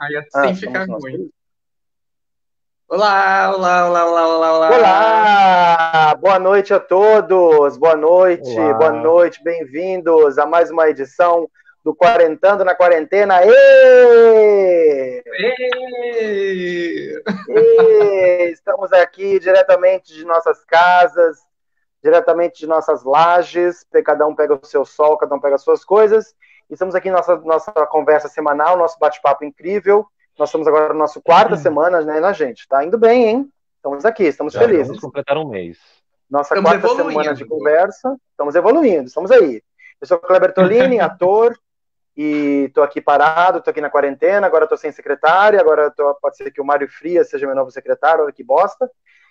Aí assim fica Estamos nós ruim. três? Olá, olá, olá, olá, olá, olá. Olá! Boa noite a todos! Boa Olá, noite, bem-vindos a mais uma edição do Quarentando na Quarentena. Ê! Ê! Ê! Estamos aqui diretamente de nossas casas, diretamente de nossas lajes, cada um pega o seu sol, cada um pega as suas coisas. Estamos aqui em nossa conversa semanal, nosso bate-papo incrível. Nós estamos agora na nossa quarta semana, né, gente? Tá indo bem, hein? Estamos aqui, estamos já vamos felizes. completar um mês. Nossa Estamos quarta semana de evoluindo. conversa, estamos evoluindo, estamos aí. Eu sou Kleber Tolini, ator, e estou aqui parado, estou aqui na quarentena, agora estou sem secretária, pode ser que o Mário Frias seja meu novo secretário, olha que bosta.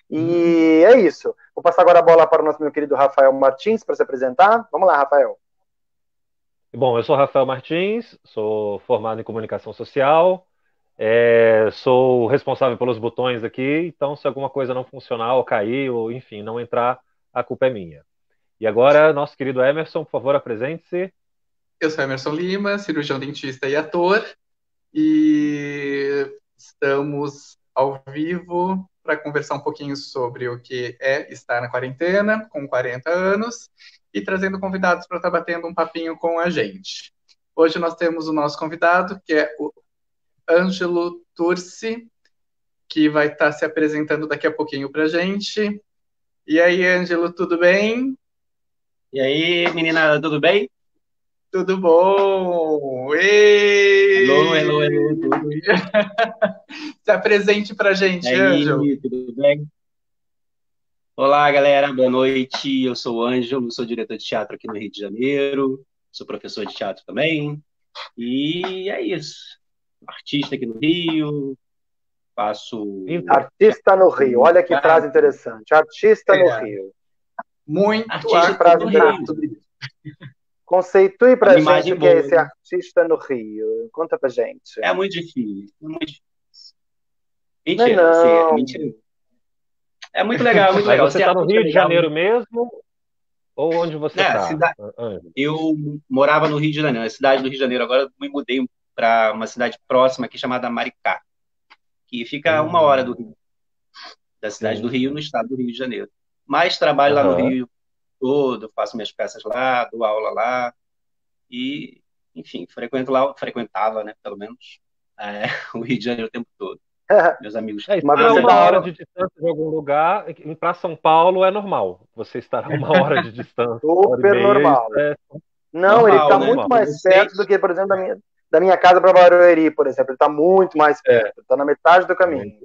E é isso. Vou passar agora a bola para o nosso meu querido Rafael Martins para se apresentar. Vamos lá, Rafael. Bom, eu sou Rafael Martins, sou formado em comunicação social, sou responsável pelos botões aqui, então se alguma coisa não funcionar ou cair, ou enfim, não entrar, a culpa é minha. E agora, nosso querido Emerson, por favor, apresente-se. Eu sou Emerson Lima, cirurgião dentista e ator, e estamos ao vivo para conversar um pouquinho sobre o que é estar na quarentena, com 40 anos, e trazendo convidados para estar batendo um papinho com a gente. Hoje nós temos o nosso convidado, que é o Ângelo Turci, que vai estar se apresentando daqui a pouquinho para a gente. E aí, Ângelo, tudo bem? E aí, menina, tudo bem? Tudo bom? Hello, hello, hello, tudo. Se apresente para a E gente, Ângelo. aí, tudo bem? Olá, galera, boa noite. Eu sou o Ângelo, sou diretor de teatro aqui no Rio de Janeiro, sou professor de teatro também. E é isso. Artista aqui no Rio, faço Artista no Rio. Olha que frase teatro, interessante. Artista no É, Rio. muito Que artista frase no Rio. interessante. Conceitue A pra gente imagem o que é boa, esse né? artista no Rio. Conta pra gente. É muito difícil, é muito difícil. Não é Mentira, assim, não. mentira. É muito legal, é muito Mas legal. você Ser está no artista é Rio de legal, Janeiro mesmo, ou onde você né? está, Ângelo? Eu morava no Rio de Janeiro, na cidade do Rio de Janeiro. Agora eu me mudei para uma cidade próxima aqui chamada Maricá, que fica a 1 hora do Rio, da cidade do Sim, Rio, no sim. estado do Rio de Janeiro. Mas trabalho lá no Aham. Rio todo, faço minhas peças lá, dou aula lá e, enfim, frequentava, né, pelo menos, é, o Rio de Janeiro o tempo todo. Meus amigos É, Mas estar a você também. dá uma hora aula. de distância de algum lugar, para São Paulo é normal. Você estar a 1 hora de distância, 1 hora e meia, isso Super normal. é Não, ele está Normal, né? muito normal. Eu mais não sei. perto do que, por exemplo, da minha casa para Barueri, por exemplo. Ele está muito mais É, perto. Está na metade do muito, caminho.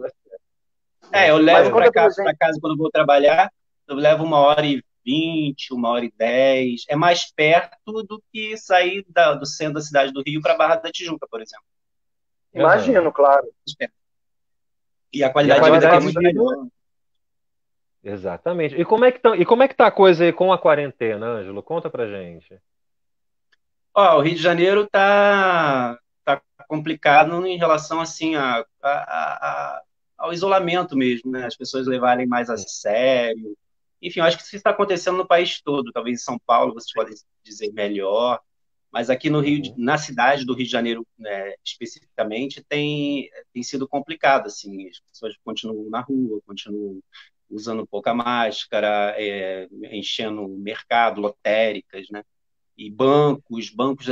É, eu muito Mas levo perto. conta para pra cá, gente. para casa quando eu vou trabalhar, eu levo 1 hora e 20, 1 hora e 10. É mais perto do que sair do centro da cidade do Rio para Barra da Tijuca, por exemplo. Imagino, Aham. claro. E a E a qualidade de vida aqui é qualidade de muito vida, melhor. exatamente. E como é que tá a coisa aí com a quarentena, Ângelo? Conta pra gente. Ó, o Rio de Janeiro tá complicado em relação assim ao isolamento mesmo, né? As pessoas levarem mais a sério. Enfim, eu acho que isso está acontecendo no país todo. Talvez em São Paulo vocês podem dizer melhor, mas aqui no Rio, Uhum. na cidade do Rio de Janeiro, né, especificamente, tem sido complicado, assim, as pessoas continuam na rua, continuam usando pouca máscara, enchendo o mercado, lotéricas, né? E bancos, banco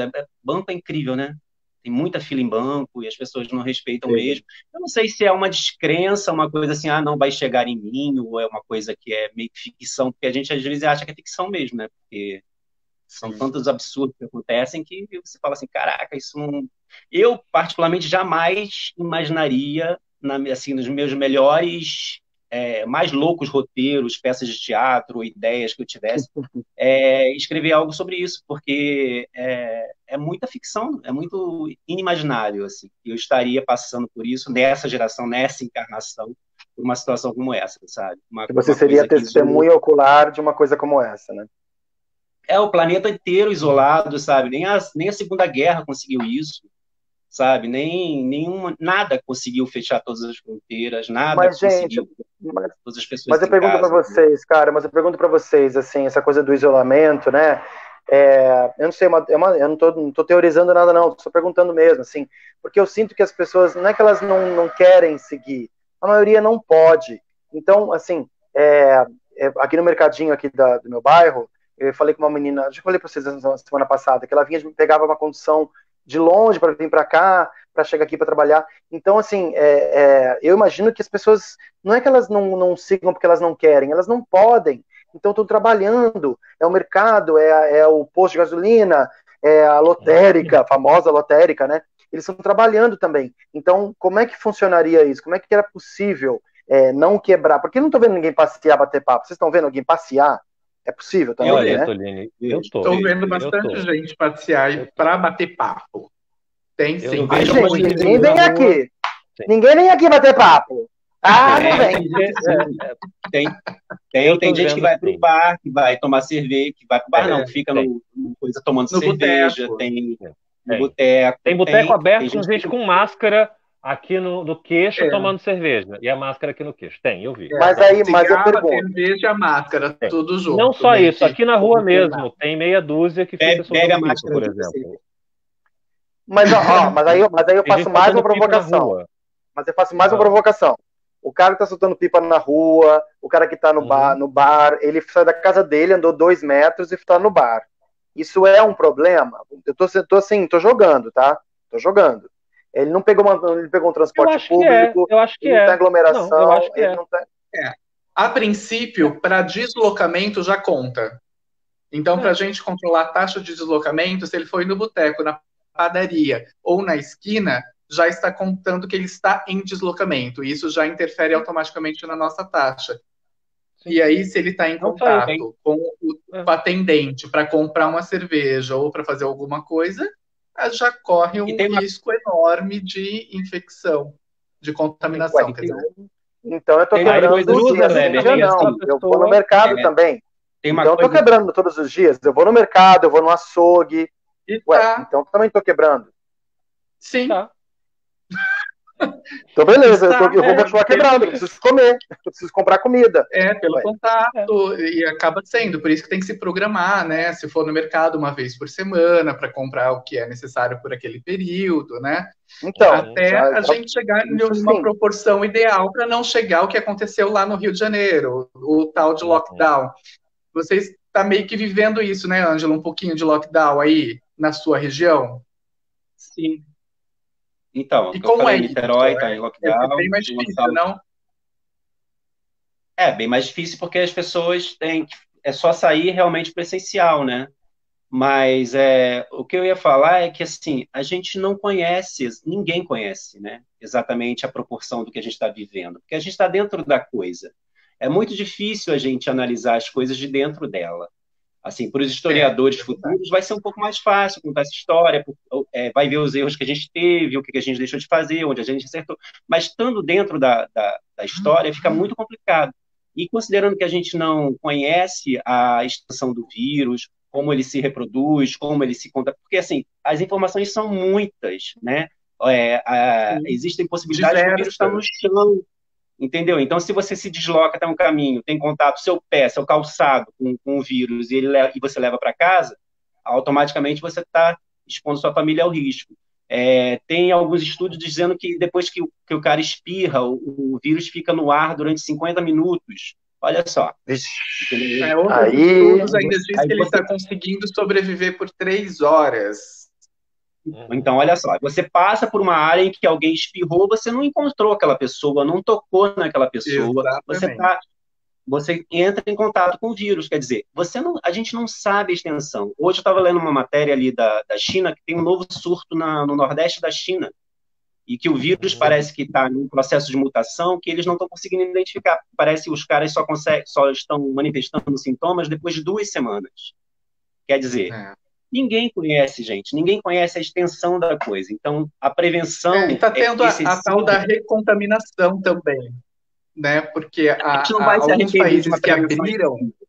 é incrível, né? Tem muita fila em banco e as pessoas não respeitam mesmo. Eu não sei se é uma descrença, uma coisa assim, não vai chegar em mim, ou é uma coisa que é meio que ficção, porque a gente às vezes acha que é ficção mesmo, né? Porque são Sim. tantos absurdos que acontecem que você fala assim, caraca, isso não... Eu, particularmente, jamais imaginaria, assim, nos meus melhores, mais loucos roteiros, peças de teatro, ideias que eu tivesse, escrever algo sobre isso, porque é muita ficção, é muito inimaginável, assim. Eu estaria passando por isso nessa geração, nessa encarnação, por uma situação como essa, sabe? Que você Uma seria coisa que isolou. testemunha ocular de uma coisa como essa, né? É o planeta inteiro isolado, sabe? Nem a Segunda Guerra conseguiu isso, sabe? Nada conseguiu fechar todas as fronteiras, nada Mas, gente, conseguiu mas, todas as pessoas mas eu em pergunto para casa. vocês, cara, mas eu pergunto para vocês, assim, essa coisa do isolamento, né? Eu não sei, eu não tô teorizando nada, não, estou perguntando mesmo, assim, porque eu sinto que as pessoas, não é que elas não querem seguir, a maioria não pode. Então, assim, aqui no mercadinho aqui do meu bairro, eu falei com uma menina, já falei para vocês na semana passada, que ela pegava uma condução de longe para vir para cá, para chegar aqui para trabalhar. Então, assim, eu imagino que as pessoas, não é que elas não sigam porque elas não querem, elas não podem. Então, estão trabalhando. É o mercado, é o posto de gasolina, é a lotérica, a famosa lotérica, né? Eles estão trabalhando também. Então, como é que funcionaria isso? Como é que era possível não quebrar? Porque eu não estou vendo ninguém passear, bater papo. Vocês estão vendo alguém passear? É possível também, Olha, né? Toline, eu Estou vendo eu bastante tô. gente passear para bater papo. Tem Eu sim, vejo vejam Gente, muito. ninguém vem na rua. aqui. Sim. Ninguém vem aqui bater papo. Ah, não Tem, vem. Eu tem tô gente que vendo vai pro sim. bar, que vai tomar cerveja, que vai pro bar não, que fica Tem. no coisa tomando No cerveja, boteco. tem no Tem. boteco, Tem boteco tem aberto com gente gente que com máscara aqui no queixo É, tomando cerveja. E a máscara aqui no queixo. Tem, eu vi. Mas Tem. mas eu cigarro, a pergunto. cerveja, a máscara, Tem. tudo Não junto, só meio isso, que aqui na rua combinado. mesmo, tem meia dúzia que fica pega soltando a pipa, máscara por de você. exemplo. Mas aí eu Tem faço gente mais uma soltando pipa na provocação. rua. Mas eu faço mais uma Ah, provocação. O cara que tá soltando pipa na rua, o cara que tá uhum. no bar, ele sai da casa dele, andou 2 metros e tá no bar. Isso é um problema? Eu tô jogando, tá? Tô jogando. Ele pegou um Eu transporte acho que é, público, eu acho que ele não tá em é. Não, eu aglomeração, acho que ele é. não tá. É. A princípio, para deslocamento já conta. Então, para a É. gente controlar a taxa de deslocamento, se ele foi no boteco, na padaria ou na esquina, já está contando que ele está em deslocamento. E isso já interfere automaticamente na nossa taxa. Sim. E aí, se ele está em Não só isso. contato com o É. atendente para comprar uma cerveja ou para fazer alguma coisa, já corre E um tem uma, risco enorme de infecção, de Ué, contaminação, quer dizer. então eu tô tem uma Aí o quebrando coisa os SUS, dias, André, um também, dia beleza, não. a assim, Eu vou no pessoa. mercado também. tem uma Então eu tô coisa, quebrando todos os dias. Eu vou no mercado, eu vou no açougue. E Ué, tá, então eu também tô quebrando. sim, Tá. Então, beleza, está, eu vou continuar quebrando, eu preciso comer, eu preciso comprar comida. pelo Ué, É. contato, e acaba sendo, por isso que tem que se programar, né? Se for no mercado uma vez por semana, para comprar o que é necessário por aquele período, né? então, Uhum. Até a gente chegar em isso uma sim. proporção ideal para não chegar ao que aconteceu lá no Rio de Janeiro, o tal de Uhum. lockdown. Você está meio que vivendo isso, né, Ângela? Um pouquinho de lockdown aí na sua região? sim. Então, E o que eu como é falei, isso? Niterói está em É bem lockdown, mais difícil, não? é bem mais difícil porque as pessoas têm é só sair realmente para essencial, né? Mas o que eu ia falar é que assim a gente não conhece, ninguém conhece, né? Exatamente a proporção do que a gente está vivendo, porque a gente está dentro da coisa. É muito difícil a gente analisar as coisas de dentro dela. Assim, para os historiadores É verdade. futuros vai ser um pouco mais fácil contar essa história, vai ver os erros que a gente teve, o que a gente deixou de fazer, onde a gente acertou. Mas estando dentro da história fica muito complicado. E considerando que a gente não conhece a extensão do vírus, como ele se reproduz, como ele se conta, porque assim as informações são muitas, né? Sim. Existem possibilidades do vírus estar no Diversas. chão, entendeu? Então, se você se desloca até um caminho, tem contato seu pé, seu calçado com o vírus e você leva para casa, automaticamente você está expondo sua família ao risco. Tem alguns estudos dizendo que depois que o cara espirra, o vírus fica no ar durante 50 minutos. Olha só. Vixe, Outros aí, estudos ainda diz Aí que ele você, está conseguindo sobreviver por 3 horas. Uhum. então, olha só, você passa por uma área em que alguém espirrou, você não encontrou aquela pessoa, não tocou naquela pessoa, Exatamente. você entra em contato com o vírus, quer dizer, a gente não sabe a extensão. Hoje eu estava lendo uma matéria ali da China, que tem um novo surto no Nordeste da China, e que o vírus Uhum. parece que está em um processo de mutação que eles não estão conseguindo identificar. Parece que os caras só estão manifestando sintomas depois de 2 semanas. Quer dizer, É. ninguém conhece, gente, ninguém conhece a extensão da coisa. Então, a prevenção E está tendo a tal excessiva, da recontaminação também, né? Porque a gente não vai se alguns arrepender de uma países que prevenção abriram, excessiva.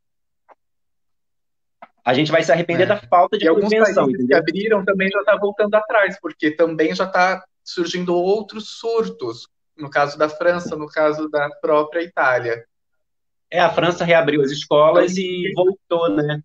A gente vai se arrepender da né? falta E de alguns prevenção, países que entendeu? abriram também já está voltando atrás, porque também já está surgindo outros surtos, no caso da França, no caso da própria Itália. A França reabriu as Então, escolas e voltou, né?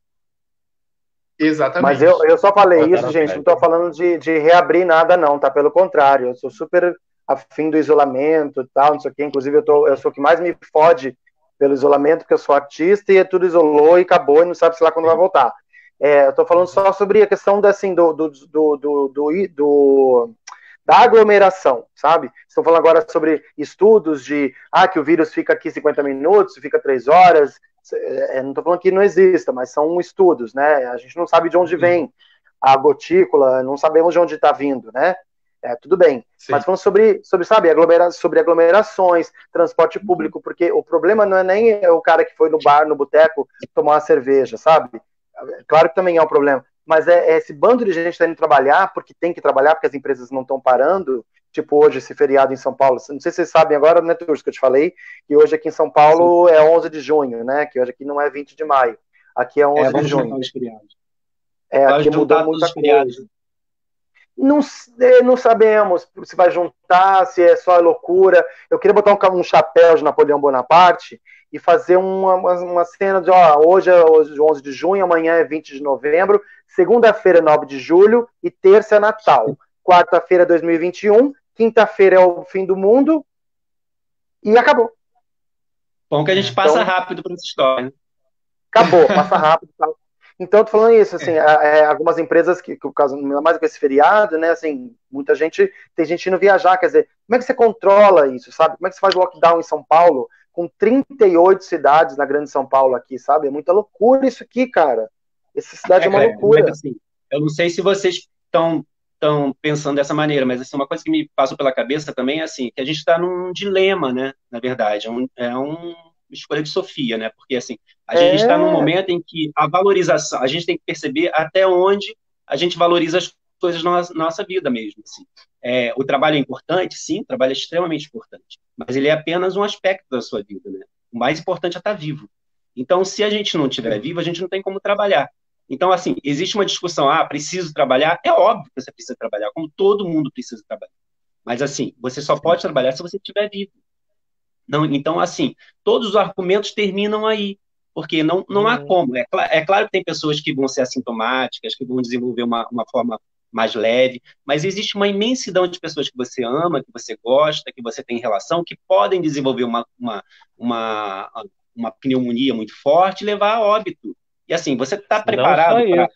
Exatamente. Mas eu só falei isso, Botaram gente, fé. não estou falando de reabrir nada, não, tá? Pelo contrário, eu sou super afim do isolamento e tal, não sei o quê. Inclusive, eu sou o que mais me fode pelo isolamento, porque eu sou artista e tudo isolou e acabou e não sabe, sei lá, quando vai voltar. Eu estou falando só sobre a questão assim, da aglomeração, sabe? Estou falando agora sobre estudos de que o vírus fica aqui 50 minutos, fica 3 horas. Não estou falando que não exista, mas são estudos, né? A gente não sabe de onde vem a gotícula, não sabemos de onde está vindo, né? Tudo bem. Sim. Mas falando sobre sabe, sobre aglomerações, transporte público, porque o problema não é nem o cara que foi no bar, no boteco, tomar uma cerveja, sabe? Claro que também é um problema, mas é esse bando de gente tá indo trabalhar, porque tem que trabalhar, porque as empresas não estão parando, tipo hoje, esse feriado em São Paulo. Não sei se vocês sabem agora, né, Turso, que eu te falei, que hoje aqui em São Paulo é 11 de junho, né? Que hoje aqui não é 20 de maio. Aqui é 11 de Vamos junho. juntar os feriados. Aqui mudou muita coisa. Não sabemos se vai juntar, se é só loucura. Eu queria botar um chapéu de Napoleão Bonaparte e fazer uma cena de hoje é 11 de junho, amanhã é 20 de novembro, segunda-feira é 9 de julho e terça é Natal. Quarta-feira é 2021, quinta-feira é o fim do mundo e acabou. Bom que a gente passa rápido para essa história, né? Acabou, passa rápido. Então, eu tô falando isso, assim, algumas empresas que o caso, mais com esse feriado, né, assim, tem gente indo viajar, quer dizer, como é que você controla isso, sabe? Como é que você faz lockdown em São Paulo, com 38 cidades na grande São Paulo aqui, sabe? É muita loucura isso aqui, cara. Essa cidade é uma loucura. Mas, assim, eu não sei se vocês estão pensando dessa maneira, mas assim, uma coisa que me passou pela cabeça também é assim, que a gente está num dilema, né, na verdade, é uma escolha de Sofia, né, porque assim, a gente está num momento em que a valorização, a gente tem que perceber até onde a gente valoriza as coisas na nossa vida mesmo, assim. O trabalho é importante, sim, o trabalho é extremamente importante, mas ele é apenas um aspecto da sua vida, né, o mais importante é estar vivo. Então, se a gente não estiver vivo, a gente não tem como trabalhar. Então, assim, existe uma discussão, preciso trabalhar? É óbvio que você precisa trabalhar, como todo mundo precisa trabalhar. Mas, assim, você só pode trabalhar se você estiver vivo. Não, então, assim, todos os argumentos terminam aí, porque não há como. É claro que tem pessoas que vão ser assintomáticas, que vão desenvolver uma forma mais leve, mas existe uma imensidão de pessoas que você ama, que você gosta, que você tem relação, que podem desenvolver uma pneumonia muito forte e levar a óbito. E assim, você está preparado para...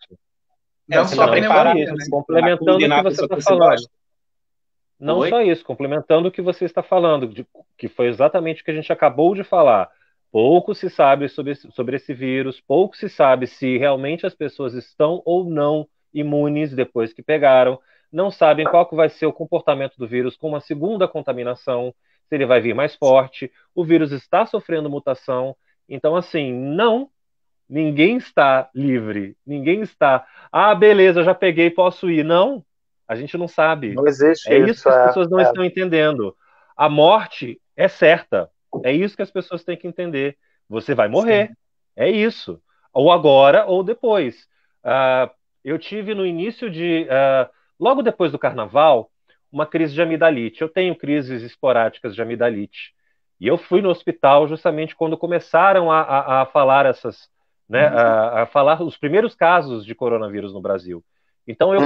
Não só preparado, complementando o que você está falando. Não só isso, complementando o que você está falando, que foi exatamente o que a gente acabou de falar. Pouco se sabe sobre esse vírus, pouco se sabe se realmente as pessoas estão ou não imunes depois que pegaram, não sabem qual que vai ser o comportamento do vírus com uma segunda contaminação, se ele vai vir mais forte, o vírus está sofrendo mutação. Então, assim, ninguém está livre, ninguém está, beleza, já peguei, posso ir. Não, a gente não sabe. Não existe isso. Isso que as pessoas não estão entendendo. A morte é certa. É isso que as pessoas têm que entender. Você vai morrer. Sim. É isso. Ou agora ou depois. Eu tive no início logo depois do carnaval, uma crise de amidalite. Eu tenho crises esporádicas de amidalite. E eu fui no hospital justamente quando começaram a falar né, a falar os primeiros casos de coronavírus no Brasil. Então eu,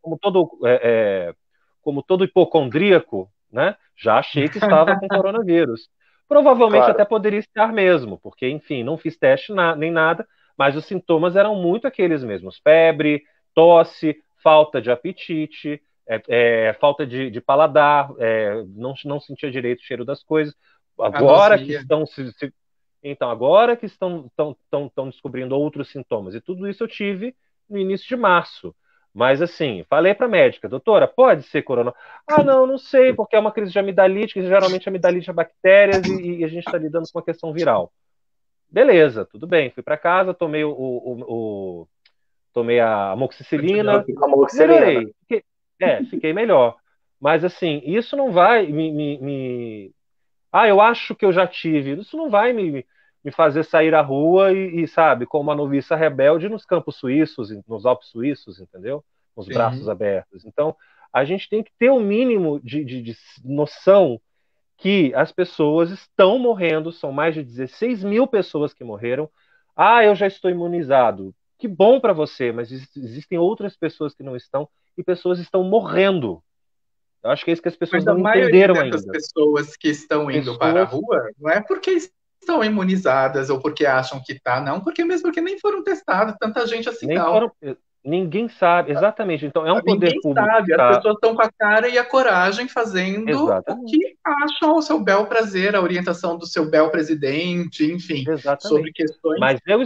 como todo hipocondríaco, né, já achei que estava com coronavírus. Provavelmente até poderia estar mesmo, porque, enfim, não fiz teste nem nada, mas os sintomas eram muito aqueles mesmos: febre, tosse, falta de apetite, falta de paladar, não sentia direito o cheiro das coisas. Agora que estão Então, agora que estão descobrindo outros sintomas. E tudo isso eu tive no início de março. Mas, assim, falei para a médica: doutora, pode ser corona? Não sei, porque é uma crise de amidalite, que geralmente amidalite é bactérias e a gente está lidando com uma questão viral. Beleza, tudo bem. Fui para casa, tomei tomei a amoxicilina, melhorei. Fiquei melhor. Mas, assim, isso não vai eu acho que eu já tive. Isso não vai me fazer sair à rua e, sabe, como uma noviça rebelde nos campos suíços, nos Alpes suíços, entendeu? Com os braços abertos. Então, a gente tem que ter o mínimo de noção que as pessoas estão morrendo, são mais de 16 mil pessoas que morreram. Eu já estou imunizado. que bom para você, mas existem outras pessoas que não estão, e pessoas estão morrendo. Eu acho que é isso que as pessoas Mas a não maioria entenderam dessas ainda. pessoas que estão indo para a Pessoas, rua não é porque estão imunizadas ou porque acham que tá, não, porque mesmo que nem foram testados, tanta gente assim nem não. foram. Ninguém sabe, exatamente. Então, é um poder Ninguém público que sabe, as está. pessoas estão com a cara e a coragem fazendo o Exatamente, que acham ao seu bel prazer, a orientação do seu bel presidente, enfim, sobre exatamente. questões Mas pessoais.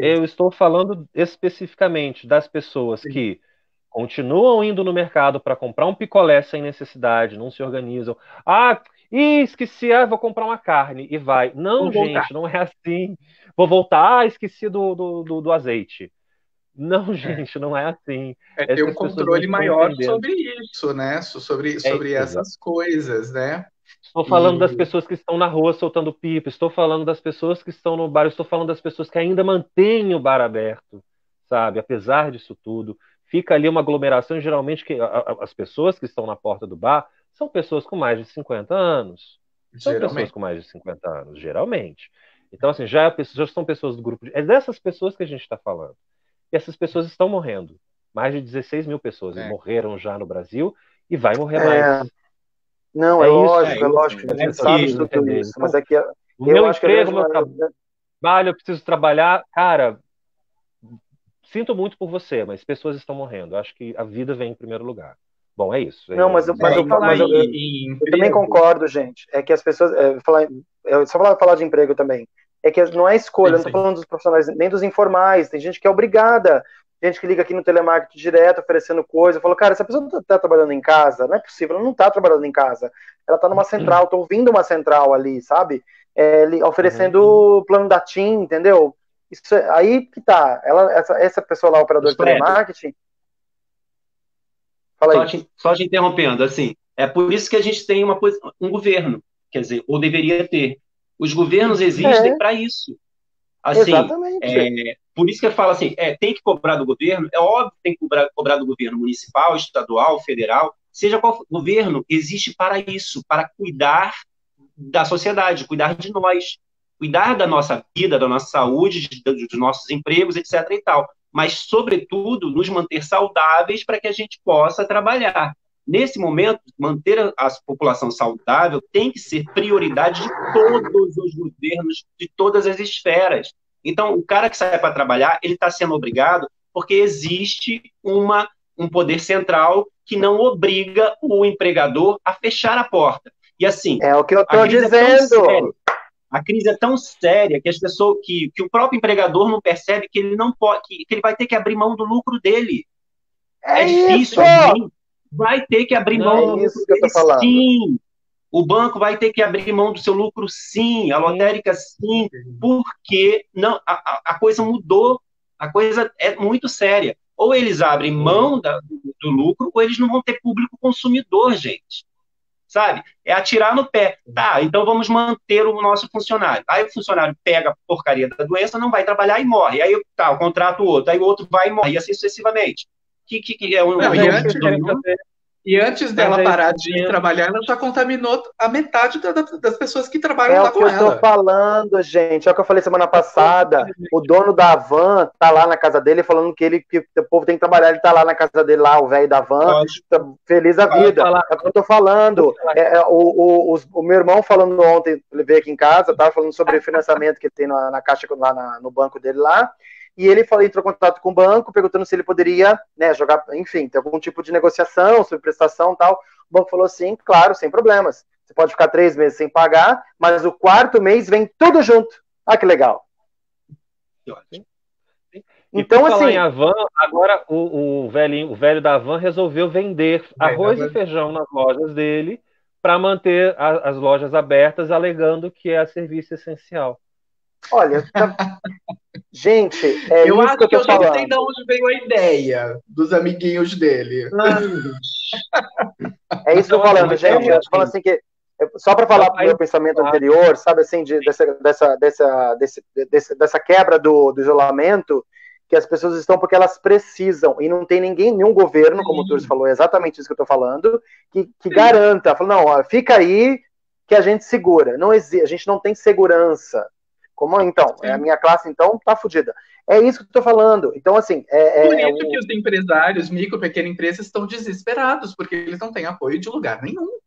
eu estou falando especificamente das pessoas Sim. que continuam indo no mercado para comprar um picolé sem necessidade, não se organizam. Ah, esqueci, vou comprar uma carne e vai. Não, Vou voltar. gente, não é assim. Vou voltar, esqueci do azeite. Não, É. gente, não é assim. É É ter isso que um as pessoas não controle estão maior entendendo. sobre isso, né? Sobre, É, sobre essas coisas, né? estou falando das E pessoas que estão na rua soltando pipa, estou falando das pessoas que estão no bar, estou falando das pessoas que ainda mantêm o bar aberto, sabe? Apesar disso tudo, fica ali uma aglomeração, e geralmente as pessoas que estão na porta do bar são pessoas com mais de 50 anos. São pessoas geralmente. com mais de 50 anos, geralmente. Então, assim, já são pessoas do grupo. É dessas pessoas que a gente está falando. E essas pessoas estão morrendo. Mais de 16 mil pessoas É. morreram já no Brasil e vai morrer mais. É, não, É isso, é lógico, a é gente isso que as sabe de pessoas que não tudo entenderem. isso, mas Então, é que o eu meu acho que a emprego, o grande meu maioria. trabalho, eu preciso trabalhar. Cara, sinto muito por você, mas pessoas estão morrendo. Eu acho que a vida vem em primeiro lugar. Bom, é isso. Não, E falar em eu também emprego, concordo, gente. É que as pessoas. Só falar de emprego também. É que não é escolha, eu sim, não estou sim. falando dos profissionais, nem dos informais. Tem gente que é obrigada. Gente que liga aqui no telemarketing direto, oferecendo coisa. Falou, cara, essa pessoa tá trabalhando em casa? Não é possível, ela não tá trabalhando em casa. Ela tá numa central, tô ouvindo uma central ali, sabe? Uhum. Oferecendo plano da TIM, entendeu? Isso, aí que tá. Essa pessoa lá, operador de Fred, telemarketing, fala aí. só te interrompendo, assim, é por isso que a gente tem um governo, quer dizer, ou deveria ter. Os governos existem É, para isso. Assim, exatamente. por isso que eu falo assim, tem que cobrar do governo, é óbvio que tem que cobrar do governo municipal, estadual, federal, seja qual for, o governo existe para isso, para cuidar da sociedade, cuidar de nós, cuidar da nossa vida, da nossa saúde, dos nossos empregos, etc. e tal. Mas, sobretudo, nos manter saudáveis para que a gente possa trabalhar. Nesse momento, manter a população saudável tem que ser prioridade de todos os governos, de todas as esferas. Então, o cara que sai para trabalhar, ele está sendo obrigado porque existe um poder central que não obriga o empregador a fechar a porta. E assim, É o que eu a tô crise é tão séria, dizendo. a crise é tão séria que as pessoas, que o próprio empregador não percebe que ele não pode, que ele vai ter que abrir mão do lucro dele. É É isso! difícil, é ruim. Vai ter que abrir mão É do Não, lucro isso que eu dele, tô falando. sim. O banco vai ter que abrir mão do seu lucro, sim. A sim. lotérica, sim. Porque não, a coisa mudou. A coisa é muito séria. Ou eles abrem Uhum. mão do lucro, ou eles não vão ter público consumidor, gente. Sabe? É atirar no pé. Tá, então vamos manter o nosso funcionário. Aí o funcionário pega a porcaria da doença, não vai trabalhar e morre. Aí tá, o contrato o outro. Aí o outro vai e morre. E assim sucessivamente. Que é um Não, Mas é e isso que jogo de eles querem dominó. fazer. E antes Mas dela é isso parar que de ir trabalhar, ela já contaminou a metade das pessoas que trabalham É o lá que com eu tô ela. falando, gente. É o que eu falei semana é só- passada. O dono da van tá lá na casa dele falando que o povo tem que trabalhar. Ele tá lá na casa dele, lá, o velho da van, Lógico. tá feliz da Vou vida. falar, É o que eu tô falando. falar. O meu irmão falando ontem, ele veio aqui em casa, tava falando sobre o financiamento que tem na caixa, lá no banco dele lá. E ele entrou em contato com o banco, perguntando se ele poderia, né, jogar, enfim, ter algum tipo de negociação sobre prestação e tal. O banco falou sim, claro, sem problemas. Você pode ficar 3 meses sem pagar, mas o quarto mês vem tudo junto. Ah, que legal. E por Então, falar em assim, Havan, agora o velho da Havan resolveu vender arroz e feijão nas lojas dele para manter as lojas abertas, alegando que é serviço essencial. olha, gente, é Eu isso acho que eu que tô eu já sei de falando. onde veio a ideia dos amiguinhos dele. É isso que eu Então, tô assim, falando, gente. Eu tô falando assim que, só para é um falar pro país meu pensamento democrático. anterior, sabe assim, dessa quebra do isolamento, que as pessoas estão porque elas precisam, e não tem nenhum governo, como o Turs Sim, falou, é exatamente isso que eu tô falando, que sim. garanta, fala, não, ó, fica aí que a gente segura. Não existe, a gente não tem segurança. Como então? A Sim. minha classe, então, tá fodida. É isso que eu estou falando. Então, assim... Por isso que os empresários, micro, pequena empresa, estão desesperados, porque eles não têm apoio de lugar nenhum.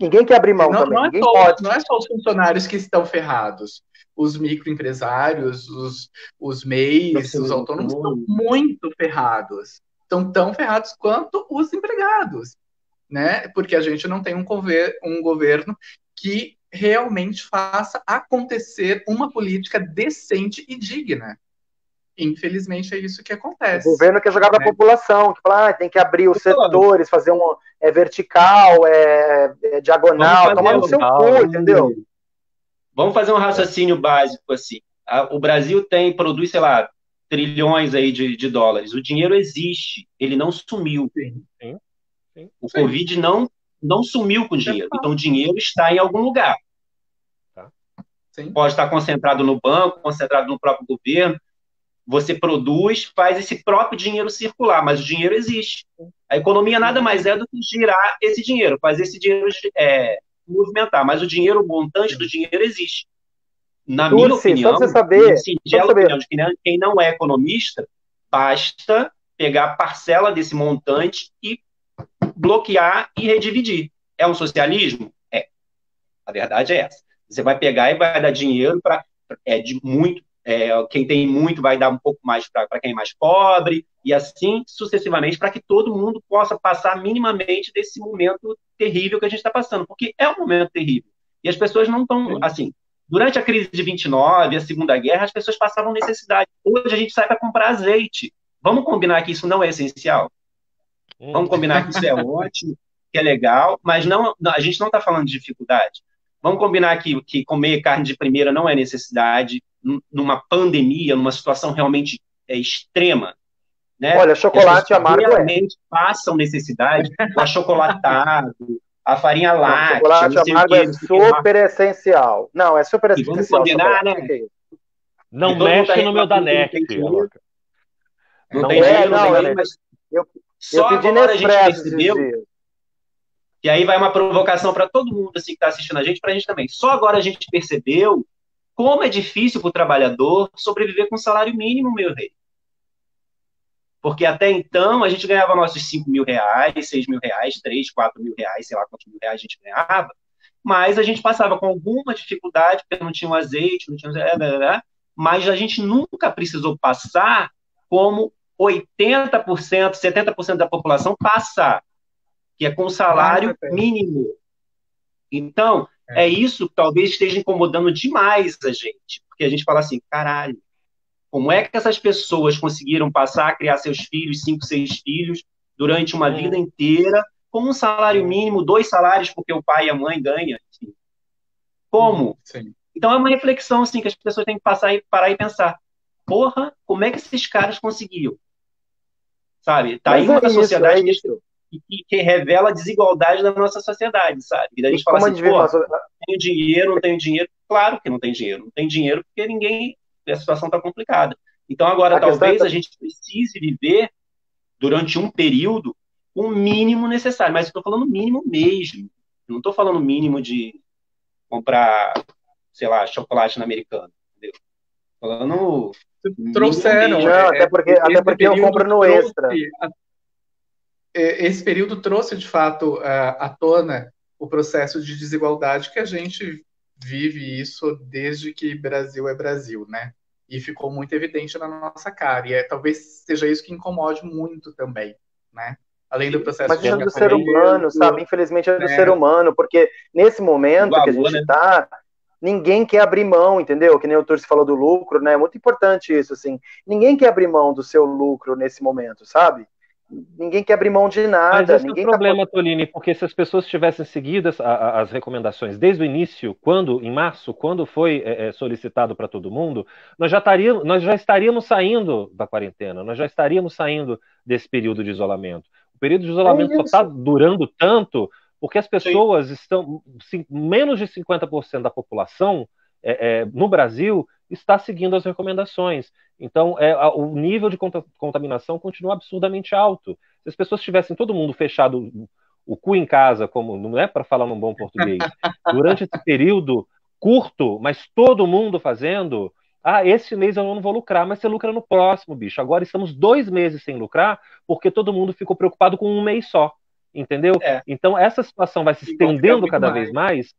Ninguém quer abrir mão também, ninguém pode. Não é só os funcionários que estão ferrados. Os microempresários, os MEIs, os autônomos estão muito ferrados. Estão tão ferrados quanto os empregados, né? Porque a gente não tem um governo que realmente faça acontecer uma política decente e digna. Infelizmente é isso que acontece. O governo quer jogar para a população, que fala, tem que abrir os setores, fazer vertical, diagonal, tomar no seu cu, entendeu? Vamos fazer um raciocínio básico assim. O Brasil produz, sei lá, trilhões aí de dólares. O dinheiro existe, ele não sumiu. Sim. O Covid não sumiu com o dinheiro. Então o dinheiro está em algum lugar. Pode estar concentrado no banco, concentrado no próprio governo. Você produz, faz esse próprio dinheiro circular, mas o dinheiro existe. A economia nada mais é do que girar esse dinheiro, fazer esse dinheiro movimentar, mas o montante do dinheiro existe. Na minha opinião, opinião de quem não é economista, basta pegar a parcela desse montante e bloquear e redividir. É um socialismo? É. A verdade é essa. Você vai pegar e vai dar dinheiro para quem tem muito vai dar um pouco mais para quem é mais pobre, e assim sucessivamente, para que todo mundo possa passar minimamente desse momento terrível que a gente está passando, porque é um momento terrível. E as pessoas não estão, assim, durante a crise de 29, a Segunda Guerra, as pessoas passavam necessidade. Hoje a gente sai para comprar azeite. Vamos combinar que isso não é essencial? Vamos combinar que isso é ótimo, que é legal, mas a gente não está falando de dificuldade. Vamos combinar que comer carne de primeira não é necessidade, numa pandemia, numa situação realmente extrema, né? Olha, chocolate amargo realmente passam necessidade, o achocolatado, a farinha láctea. Chocolate amargo é super essencial. Não, é super essencial. Vamos combinar, né? Não mexe no meu Danete. Não tem jeito, mas só agora a gente percebeu. E aí vai uma provocação para todo mundo assim, que está assistindo a gente, para a gente também. Só agora a gente percebeu como é difícil para o trabalhador sobreviver com salário mínimo, meu rei. Porque até então a gente ganhava nossos 5 mil reais, 6 mil reais, 3, 4 mil reais, sei lá quantos mil reais a gente ganhava, mas a gente passava com alguma dificuldade, porque não tinha um azeite, não tinha... mas a gente nunca precisou passar como 80%, 70% da população passa, que é com salário mínimo. Então, é isso que talvez esteja incomodando demais a gente, porque a gente fala assim, caralho, como é que essas pessoas conseguiram passar a criar seus filhos, 5, 6 filhos, durante uma vida inteira, com um salário mínimo, 2 salários, porque o pai e a mãe ganham? Assim. Como? Sim. Então, é uma reflexão assim, que as pessoas têm que parar e pensar, porra, como é que esses caras conseguiam? Sabe? Tá aí uma sociedade que revela a desigualdade da nossa sociedade, sabe? E daí a gente fala assim, tenho dinheiro, não tenho dinheiro? Claro que não tem dinheiro. Não tem dinheiro porque a situação está complicada. Então, agora, talvez a gente precise viver, durante um período, o mínimo necessário. Mas eu estou falando mínimo mesmo. Eu não estou falando mínimo de comprar, sei lá, chocolate na Americana. Entendeu? Estou falando... Trouxeram. Até porque eu compro no Extra. Esse período trouxe, de fato, à tona o processo de desigualdade que a gente vive isso desde que Brasil é Brasil, né? E ficou muito evidente na nossa cara. E talvez seja isso que incomode muito também, né? Além do processo Mas é do ser humano, sabe? Infelizmente é do ser humano, porque nesse momento que a gente está, ninguém quer abrir mão, entendeu? Que nem o Turci falou do lucro, né? É muito importante isso, assim. Ninguém quer abrir mão do seu lucro nesse momento, sabe? Ninguém quer abrir mão de nada. Mas esse é o problema, Tolini, porque se as pessoas tivessem seguido as recomendações desde o início, em março, quando foi solicitado para todo mundo, nós já estaríamos saindo da quarentena, nós já estaríamos saindo desse período de isolamento. O período de isolamento só está durando tanto porque as pessoas estão... Menos de 50% da população no Brasil está seguindo as recomendações. Então, o nível de contaminação continua absurdamente alto. Se as pessoas tivessem todo mundo fechado o cu em casa, como não é para falar num bom português, durante esse período curto, mas todo mundo fazendo, Ah, esse mês eu não vou lucrar, mas você lucra no próximo, bicho. Agora estamos 2 meses sem lucrar porque todo mundo ficou preocupado com um mês só, entendeu? É, Então essa situação vai se E vão ficar estendendo muito cada vez mais. mais.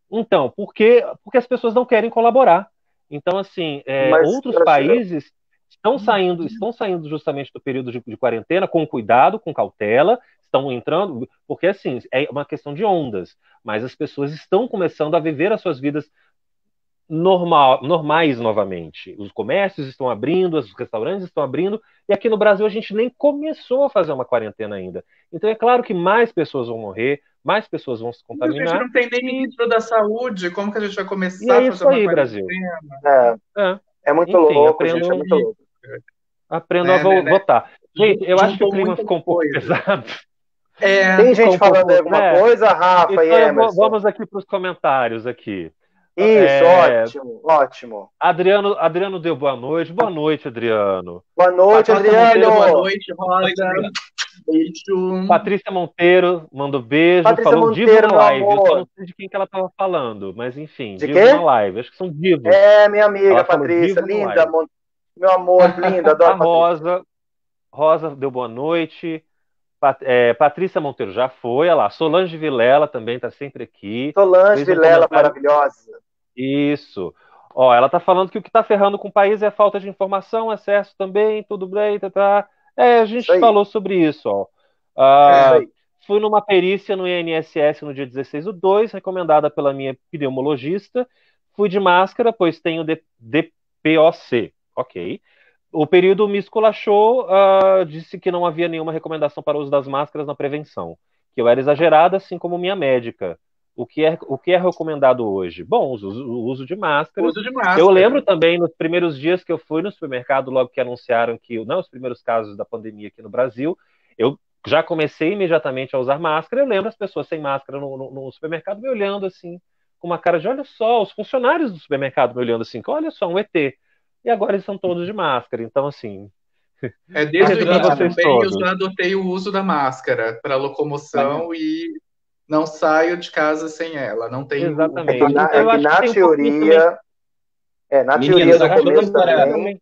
Então, porque as pessoas não querem colaborar. Então, assim, Mas outros países estão saindo justamente do período de quarentena com cuidado, com cautela, estão entrando, porque assim, é uma questão de ondas, mas as pessoas estão começando a viver as suas vidas normais novamente. Os comércios estão abrindo, os restaurantes estão abrindo, e aqui no Brasil a gente nem começou a fazer uma quarentena ainda. Então é claro que mais pessoas vão morrer, mais pessoas vão se A gente contaminar, não tem nem e, ministro da saúde. Como que a gente vai e começar é a fazer isso uma aí, Brasil. quarentena? é, É. é muito Enfim, louco, gente, é aprendam, muito louco. aprendam a Né? votar. Gente, eu acho que o Juntou clima muitas ficou um pouco coisas. pesado, Tem É, ficou gente um falando aí pouco, alguma né? coisa, Rafa e Então Emerson? vamos aqui para os comentários aqui. Isso, É, ótimo, ótimo. Adriano deu boa noite. Boa noite, Adriano. Boa noite, Patrícia Monteiro, boa Adriano. noite, Rosa. Beijo. Patrícia Monteiro mandou beijo, Patrícia falou divo Monteiro, na meu live. Eu só amor. não sei de quem que ela estava falando, mas enfim, De divo na quê? live. Acho que são divos. É, minha amiga Ela falou Patrícia, divo na linda, live. meu amor, linda, A adoro Patrícia. Rosa deu boa noite. Patrícia Monteiro já foi, olha lá. Solange Vilela também está sempre aqui. Solange Fez um Vilela, comentário. maravilhosa. Isso. Ó, ela tá falando que o que tá ferrando com o país é a falta de informação, excesso também, tudo bem, tá. A Isso gente aí, falou sobre isso, ó. isso Ah, aí. fui numa perícia no INSS no dia 16/2, recomendada pela minha pneumologista. Fui de máscara, pois tenho DPOC. Ok. O período me esculachou, disse que não havia nenhuma recomendação para o uso das máscaras na prevenção, que eu era exagerada, assim como minha médica. O que é recomendado hoje? Bom, o uso de máscaras. Uso de Eu lembro máscara. também, nos primeiros dias que eu fui no supermercado, logo que anunciaram que, não, os primeiros casos da pandemia aqui no Brasil, eu já comecei imediatamente a usar máscara. Eu lembro as pessoas sem máscara no supermercado me olhando assim, com uma cara de, olha só, os funcionários do supermercado me olhando assim, olha só, um ET. E agora eles são todos de máscara. Então, assim, Desde o beijo para início vocês também eu todos. já adotei o uso da máscara para maneiro. locomoção e não saio de casa sem ela. Não tenho. Exatamente. Então, É eu que acho que na tem um pouquinho também. teoria, na teoria Meninos, no a Acho que tem um começo pouquinho câmera. também, também.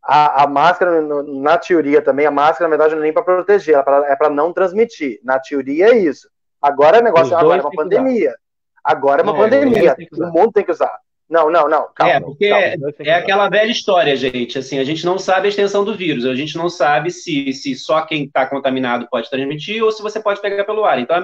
a máscara, na teoria também, a máscara, na verdade, não é nem para proteger, é para não transmitir. Na teoria é isso. Agora é negócio, Os agora é dois uma têm que usar. pandemia. Agora é uma Não, os dois pandemia. têm que O usar. mundo tem que usar. Não, calma, Porque calma. Os dois têm que é usar. aquela velha história, gente. Assim, a gente não sabe a extensão do vírus, a gente não sabe se só quem está contaminado pode transmitir ou se você pode pegar pelo ar. Então,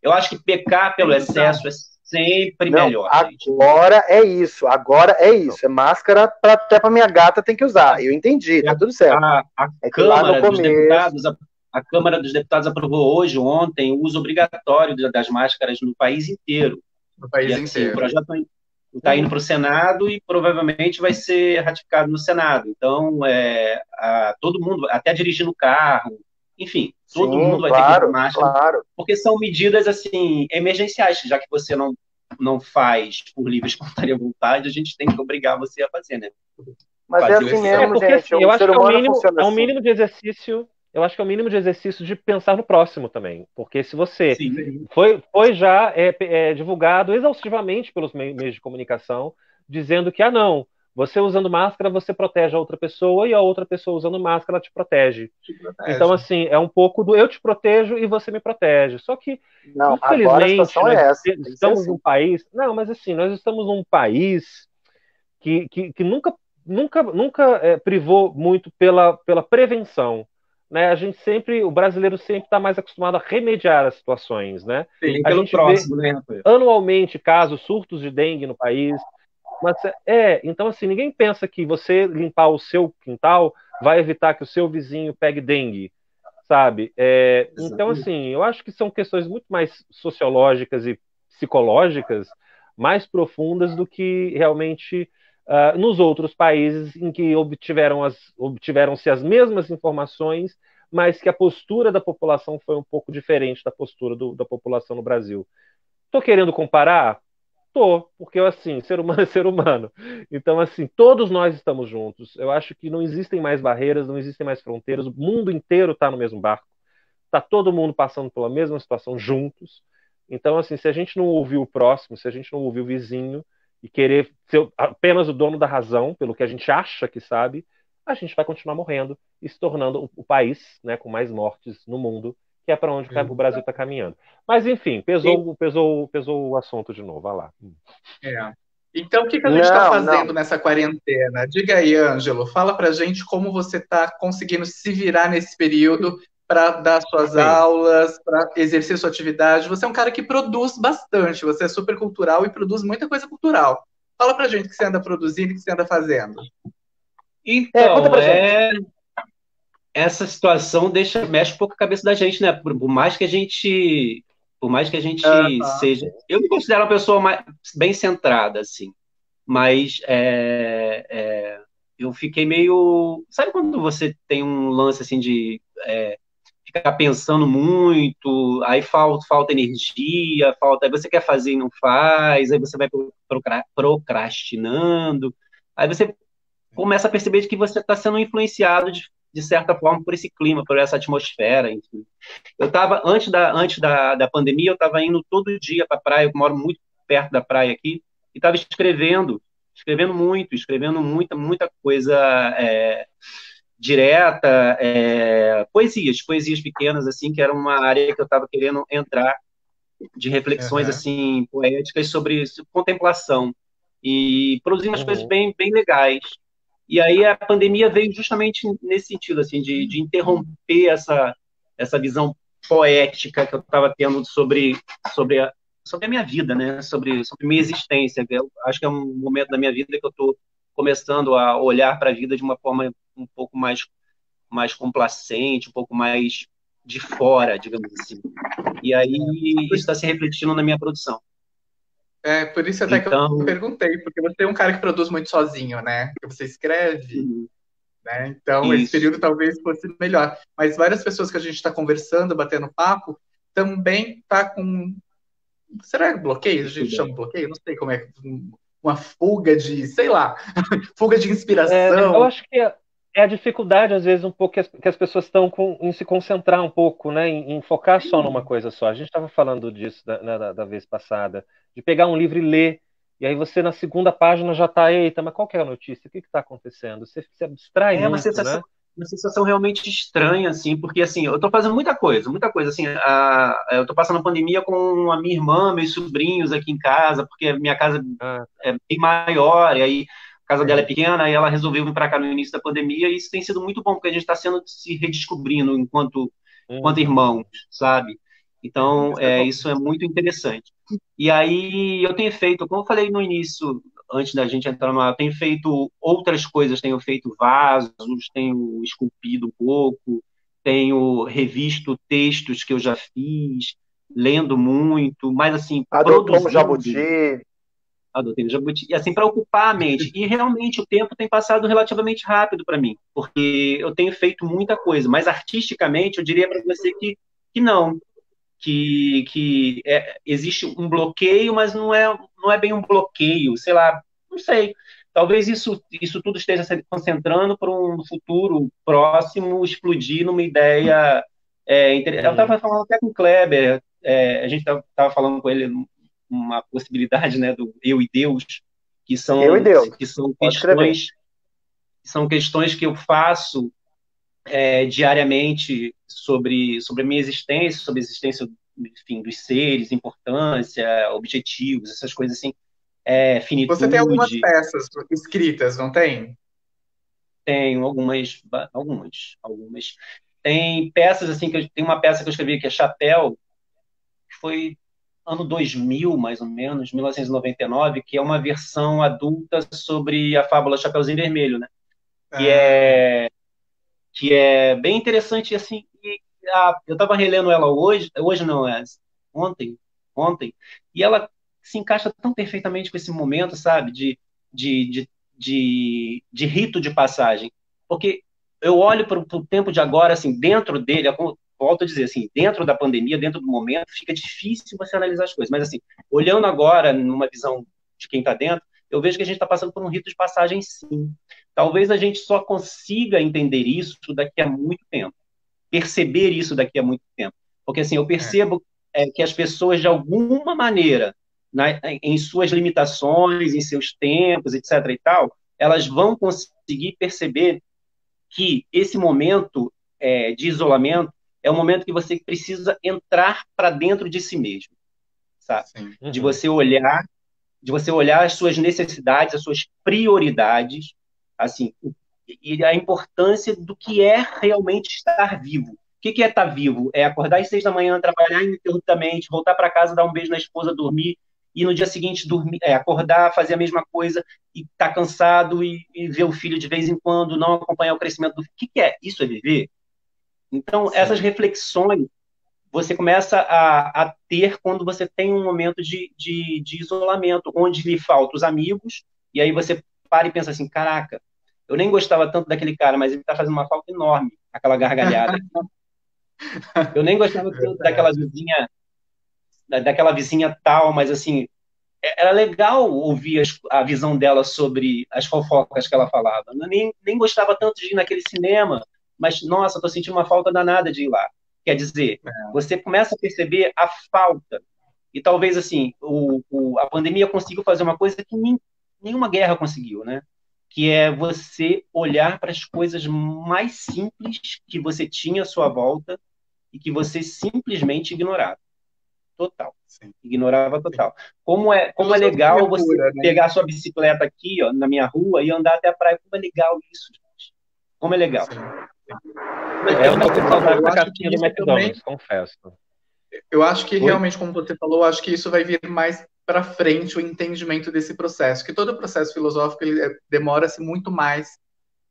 eu acho que pecar pelo excesso é sempre Não, melhor, gente. agora é isso. Agora é isso. É máscara até para minha gata tem que usar. Eu entendi, tá tudo certo. A É que lá no Câmara dos começo. Deputados, a Câmara dos Deputados aprovou hoje, ontem, o uso obrigatório das máscaras no país inteiro. No E país assim, o inteiro. projeto está indo para o Senado e provavelmente vai ser ratificado no Senado. Então, todo mundo, até dirigindo carro, enfim, todo Sim, mundo vai ter que usar claro, máscara, claro. porque são medidas assim emergenciais, já que você não faz por livre e espontânea vontade, a gente tem que obrigar você a fazer, né? Mas é Fazer assim lição. mesmo, Porque gente. assim, eu O acho ser que é o humano mínimo, funciona é um assim. mínimo de exercício. Eu acho que é o mínimo de exercício de pensar no próximo também. Porque se você Sim. foi já divulgado exaustivamente pelos meios de comunicação, dizendo que, não, você usando máscara, você protege a outra pessoa, e a outra pessoa usando máscara, ela te protege. Te protege. Então, assim, é um pouco do eu te protejo e você me protege. Só que, Não, agora a infelizmente, situação é nós essa. Tem que ser estamos assim. num país. Não, mas assim, nós estamos num país que nunca privou muito pela prevenção. Né? O brasileiro sempre está mais acostumado a remediar as situações. Né? Sim, A pelo gente vê próximo, né, Rafael? anualmente casos, surtos de dengue no país. Mas então assim, ninguém pensa que você limpar o seu quintal vai evitar que o seu vizinho pegue dengue, sabe? Então Exatamente. assim, eu acho que são questões muito mais sociológicas e psicológicas, mais profundas do que realmente nos outros países em que obtiveram-se as mesmas informações, mas que a postura da população foi um pouco diferente da postura da população no Brasil. Estou querendo comparar? Tô, porque assim, ser humano é ser humano. Então, assim, todos nós estamos juntos. Eu acho que não existem mais barreiras, não existem mais fronteiras. O mundo inteiro está no mesmo barco. Está todo mundo passando pela mesma situação juntos. Então, assim, se a gente não ouvir o próximo, se a gente não ouvir o vizinho, e querer ser apenas o dono da razão, pelo que a gente acha que sabe, a gente vai continuar morrendo e se tornando o país, né, com mais mortes no mundo, que é para onde o Brasil está caminhando. Mas, enfim, pesou o assunto de novo. Vai lá. É. Então, o que a gente está Não, fazendo não. nessa quarentena? Diga aí, Ângelo, fala pra gente como você está conseguindo se virar nesse período para dar suas Sim. aulas, para exercer sua atividade. Você é um cara que produz bastante, você é super cultural e produz muita coisa cultural. Fala pra gente o que você anda produzindo e o que você anda fazendo. Conta Então, pra gente. essa situação mexe um pouco a cabeça da gente, né? Por mais que a gente, Aham. seja, eu me considero uma pessoa bem centrada, assim, mas eu fiquei meio, sabe quando você tem um lance assim de ficar pensando muito, aí falta energia, aí você quer fazer e não faz, aí você vai procrastinando, aí você começa a perceber que você está sendo influenciado de certa forma por esse clima, por essa atmosfera, enfim. Eu estava, antes da pandemia, eu estava indo todo dia para a praia, eu moro muito perto da praia aqui, e estava escrevendo muita coisa direta, poesias pequenas, assim, que era uma área que eu estava querendo entrar, de reflexões, Aham. assim, poéticas sobre contemplação, e produzindo umas coisas Uhum. bem, bem legais. E aí a pandemia veio justamente nesse sentido, assim, de interromper essa visão poética que eu estava tendo sobre a minha vida, né? Sobre minha existência. Eu acho que é um momento da minha vida que eu estou começando a olhar para a vida de uma forma um pouco mais complacente, um pouco mais de fora, digamos assim. E aí isso está se refletindo na minha produção. Por isso até que eu Então, perguntei, porque você é um cara que produz muito sozinho, né? Porque você escreve, né? Então, esse isso. período talvez fosse melhor. Mas várias pessoas que a gente está conversando, batendo papo, também tá com. Será que bloqueio? A gente chama de bloqueio? Não sei como é. Uma fuga de, sei lá, fuga de Eu inspiração. acho que é a dificuldade, às vezes, um pouco que as pessoas estão em se concentrar um pouco, né, em focar só numa coisa só. A gente estava falando disso da vez passada, de pegar um livro e ler, e aí você na segunda página já está, eita, mas qual que é a notícia? O que está acontecendo? Você se abstrai É muito, né? uma sensação realmente estranha, assim, porque, assim, eu tô fazendo muita coisa, assim, eu tô passando a pandemia com a minha irmã, meus sobrinhos aqui em casa, porque a minha casa Ah, é bem maior, e aí a casa dela é Sim. pequena, e ela resolveu vir para cá no início da pandemia, e isso tem sido muito bom, porque a gente está se redescobrindo enquanto uhum. irmãos, sabe? Então, Isso é bom. isso é muito interessante. E aí eu tenho feito, como eu falei no início, antes da gente entrar no ar, eu tenho feito outras coisas, tenho feito vasos, tenho esculpido um pouco, tenho revisto textos que eu já fiz, lendo muito, mas assim, Adotou um produzindo, jabuti. adotei jabuti, e assim, para ocupar a mente. E realmente o tempo tem passado relativamente rápido para mim, porque eu tenho feito muita coisa, mas artisticamente eu diria para você que não, existe um bloqueio, mas não é bem um bloqueio, sei lá, não sei. Talvez isso tudo esteja se concentrando para um futuro próximo explodir numa ideia. Eu Uhum. estava falando até com o Kleber, a gente estava falando com ele uma possibilidade, né, do eu e Deus, que Eu e são, Deus. que são Pode escrever. questões que eu faço diariamente sobre a minha existência, sobre a existência, enfim, dos seres, importância, objetivos, essas coisas assim, Você tem algumas finitude. peças escritas, não tem? Tenho algumas. Tem peças assim tem uma peça que eu escrevi que é Chapéu, que foi ano 2000, mais ou menos, 1999, que é uma versão adulta sobre a fábula Chapeuzinho Vermelho, né? Que Ah, é bem interessante, assim, eu estava relendo ela hoje não, ontem, ontem, e ela se encaixa tão perfeitamente com esse momento, sabe, de, de, de rito de passagem, porque eu olho para o tempo de agora, assim, dentro dele, volto a dizer, assim, dentro da pandemia, dentro do momento, fica difícil você analisar as coisas, mas, assim, olhando agora, numa visão de quem está dentro, eu vejo que a gente está passando por um rito de passagem, sim. Talvez a gente só consiga entender isso daqui a muito tempo, perceber isso daqui a muito tempo. Porque assim, eu é. percebo que as pessoas, de alguma maneira, em suas limitações, em seus tempos, etc. e tal, elas vão conseguir perceber que esse momento de isolamento é o momento que você precisa entrar para dentro de si mesmo, sabe? Sim. De você olhar as suas necessidades, as suas prioridades, assim, e a importância do que é realmente estar vivo. O que é estar vivo? É acordar às 6 da manhã, trabalhar ininterruptamente, voltar para casa, dar um beijo na esposa, dormir, e no dia seguinte dormir, acordar, fazer a mesma coisa, e estar cansado, e ver o filho de vez em quando, não acompanhar o crescimento do filho. O que é? Isso é viver? Então, essas reflexões você começa a ter quando você tem um momento de isolamento, onde lhe faltam os amigos, e aí você para e pensa assim, caraca, eu nem gostava tanto daquele cara, mas ele está fazendo uma falta enorme, aquela gargalhada. Eu nem gostava tanto daquela vizinha tal, mas assim, era legal ouvir a visão dela sobre as fofocas que ela falava. Eu nem gostava tanto de ir naquele cinema, mas, nossa, estou sentindo uma falta danada de ir lá. Quer dizer, você começa a perceber a falta. E talvez, assim, a pandemia conseguiu fazer uma coisa que nenhuma guerra conseguiu, né? Que é você olhar para as coisas mais simples que você tinha à sua volta e que você simplesmente ignorava. Total. Sim. Ignorava total. Como é legal você pegar a sua bicicleta aqui, ó, na minha rua e andar até a praia. Como é legal isso, gente. Como é legal. Eu tô com saudade da casquinha do McDonald's, confesso. Eu acho que realmente, como você falou, acho que isso vai vir mais para frente, o entendimento desse processo. Que todo processo filosófico demora-se muito mais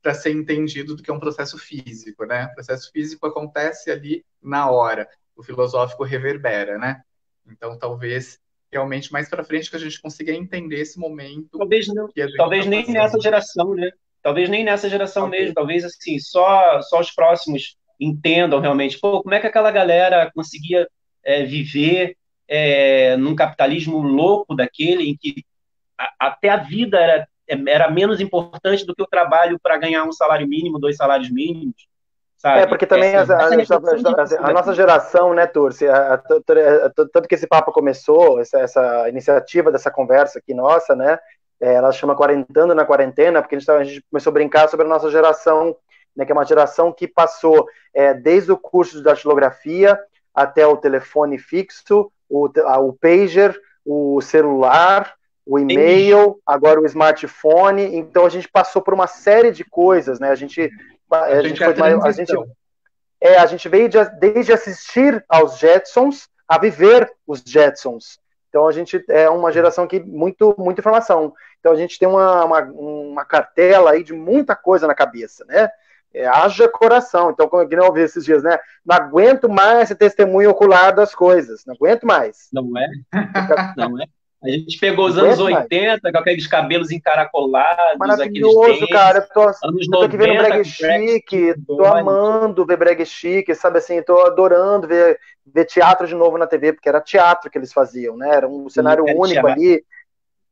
para ser entendido do que um processo físico, né? O processo físico acontece ali na hora, o filosófico reverbera, né? Então, talvez realmente mais para frente que a gente consiga entender esse momento. Talvez nem nessa geração, né? Talvez nem nessa geração mesmo. Talvez assim, só os próximos entendam realmente. Pô, como é que aquela galera conseguia viver num capitalismo louco daquele em que até a vida era menos importante do que o trabalho para ganhar um salário mínimo, 2 salários mínimos, sabe? Porque também a nossa geração, né, Turci, tanto que esse papo começou, essa iniciativa dessa conversa aqui nossa, né, ela chama Quarentando na Quarentena, porque a gente começou a brincar sobre a nossa geração, né, que é uma geração que passou desde o curso de datilografia até o telefone fixo, o pager, o celular, o e-mail, agora o smartphone. Então a gente passou por uma série de coisas, né? A gente veio desde assistir aos Jetsons a viver os Jetsons. Então a gente é uma geração que muita informação. Então a gente tem uma cartela aí de muita coisa na cabeça, né? Haja coração. Então, como eu ouvi esses dias, né? Não aguento mais esse testemunho ocular das coisas. Não aguento mais. Não é? Não é? A gente pegou os anos 80, com aqueles cabelos encaracolados, maravilhoso, aqueles dentes, cara. Eu tô anos aqui vendo Brega Chique, tô amando ver Brega Chique, sabe assim, tô adorando ver teatro de novo na TV, porque era teatro que eles faziam, né? Era um cenário único ali.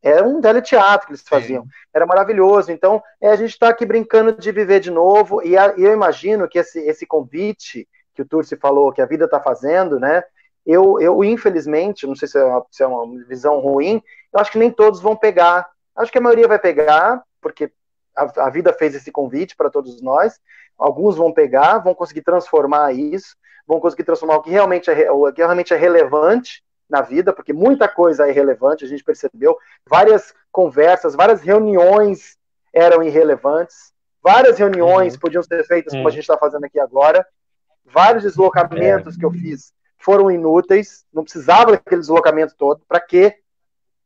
Era um teleteatro que eles faziam. Sim. Era maravilhoso. Então, a gente está aqui brincando de viver de novo, e eu imagino que esse convite que o Turci falou, que a vida está fazendo, né? Eu, infelizmente, não sei se é uma visão ruim, eu acho que nem todos vão pegar. Acho que a maioria vai pegar, porque a vida fez esse convite para todos nós. Alguns vão pegar, vão conseguir transformar isso, vão conseguir transformar o que realmente é relevante na vida, porque muita coisa é irrelevante, a gente percebeu. Várias conversas, várias reuniões eram irrelevantes, várias reuniões podiam ser feitas como a gente está fazendo aqui agora, vários deslocamentos que eu fiz foram inúteis, não precisava daquele deslocamento todo, para quê?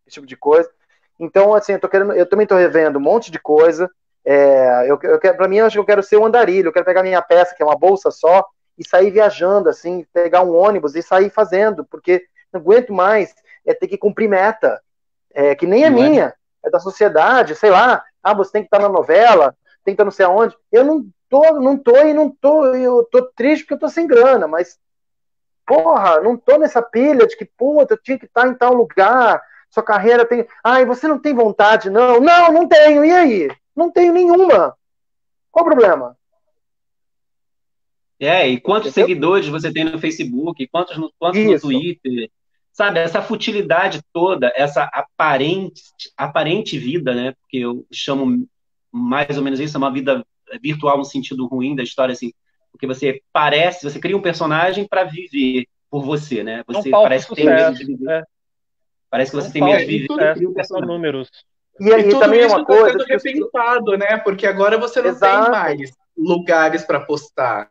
Esse tipo de coisa. Então, assim, eu também estou revendo um monte de coisa. Para mim, eu acho que eu quero ser um andarilho, eu quero pegar minha peça, que é uma bolsa só, e sair viajando, assim, pegar um ônibus e sair fazendo, porque não aguento mais ter que cumprir meta, que nem é minha, é da sociedade, sei lá, você tem que estar na novela, tem que estar não sei aonde. Eu não tô, eu tô triste porque eu tô sem grana, mas porra, não tô nessa pilha de que, puta, eu tinha que estar em tal lugar, sua carreira tem... Ai, você não tem vontade, não? Não tenho, e aí? Não tenho nenhuma. Qual o problema? E quantos seguidores você tem no Facebook? Quantos no Twitter? sabe, essa futilidade toda, essa aparente vida, né? Porque eu chamo mais ou menos isso, é uma vida virtual no sentido ruim da história, assim, porque você cria um personagem para viver por você, né? É um Você falso parece que tem medo sucesso. de viver. Parece que É um você tem medo de falso viver, você sucesso, cria um é só personagem. números. E, E e tudo também é isso uma está coisa sendo que repensado, né? Porque agora você não tem Exato. mais lugares para postar.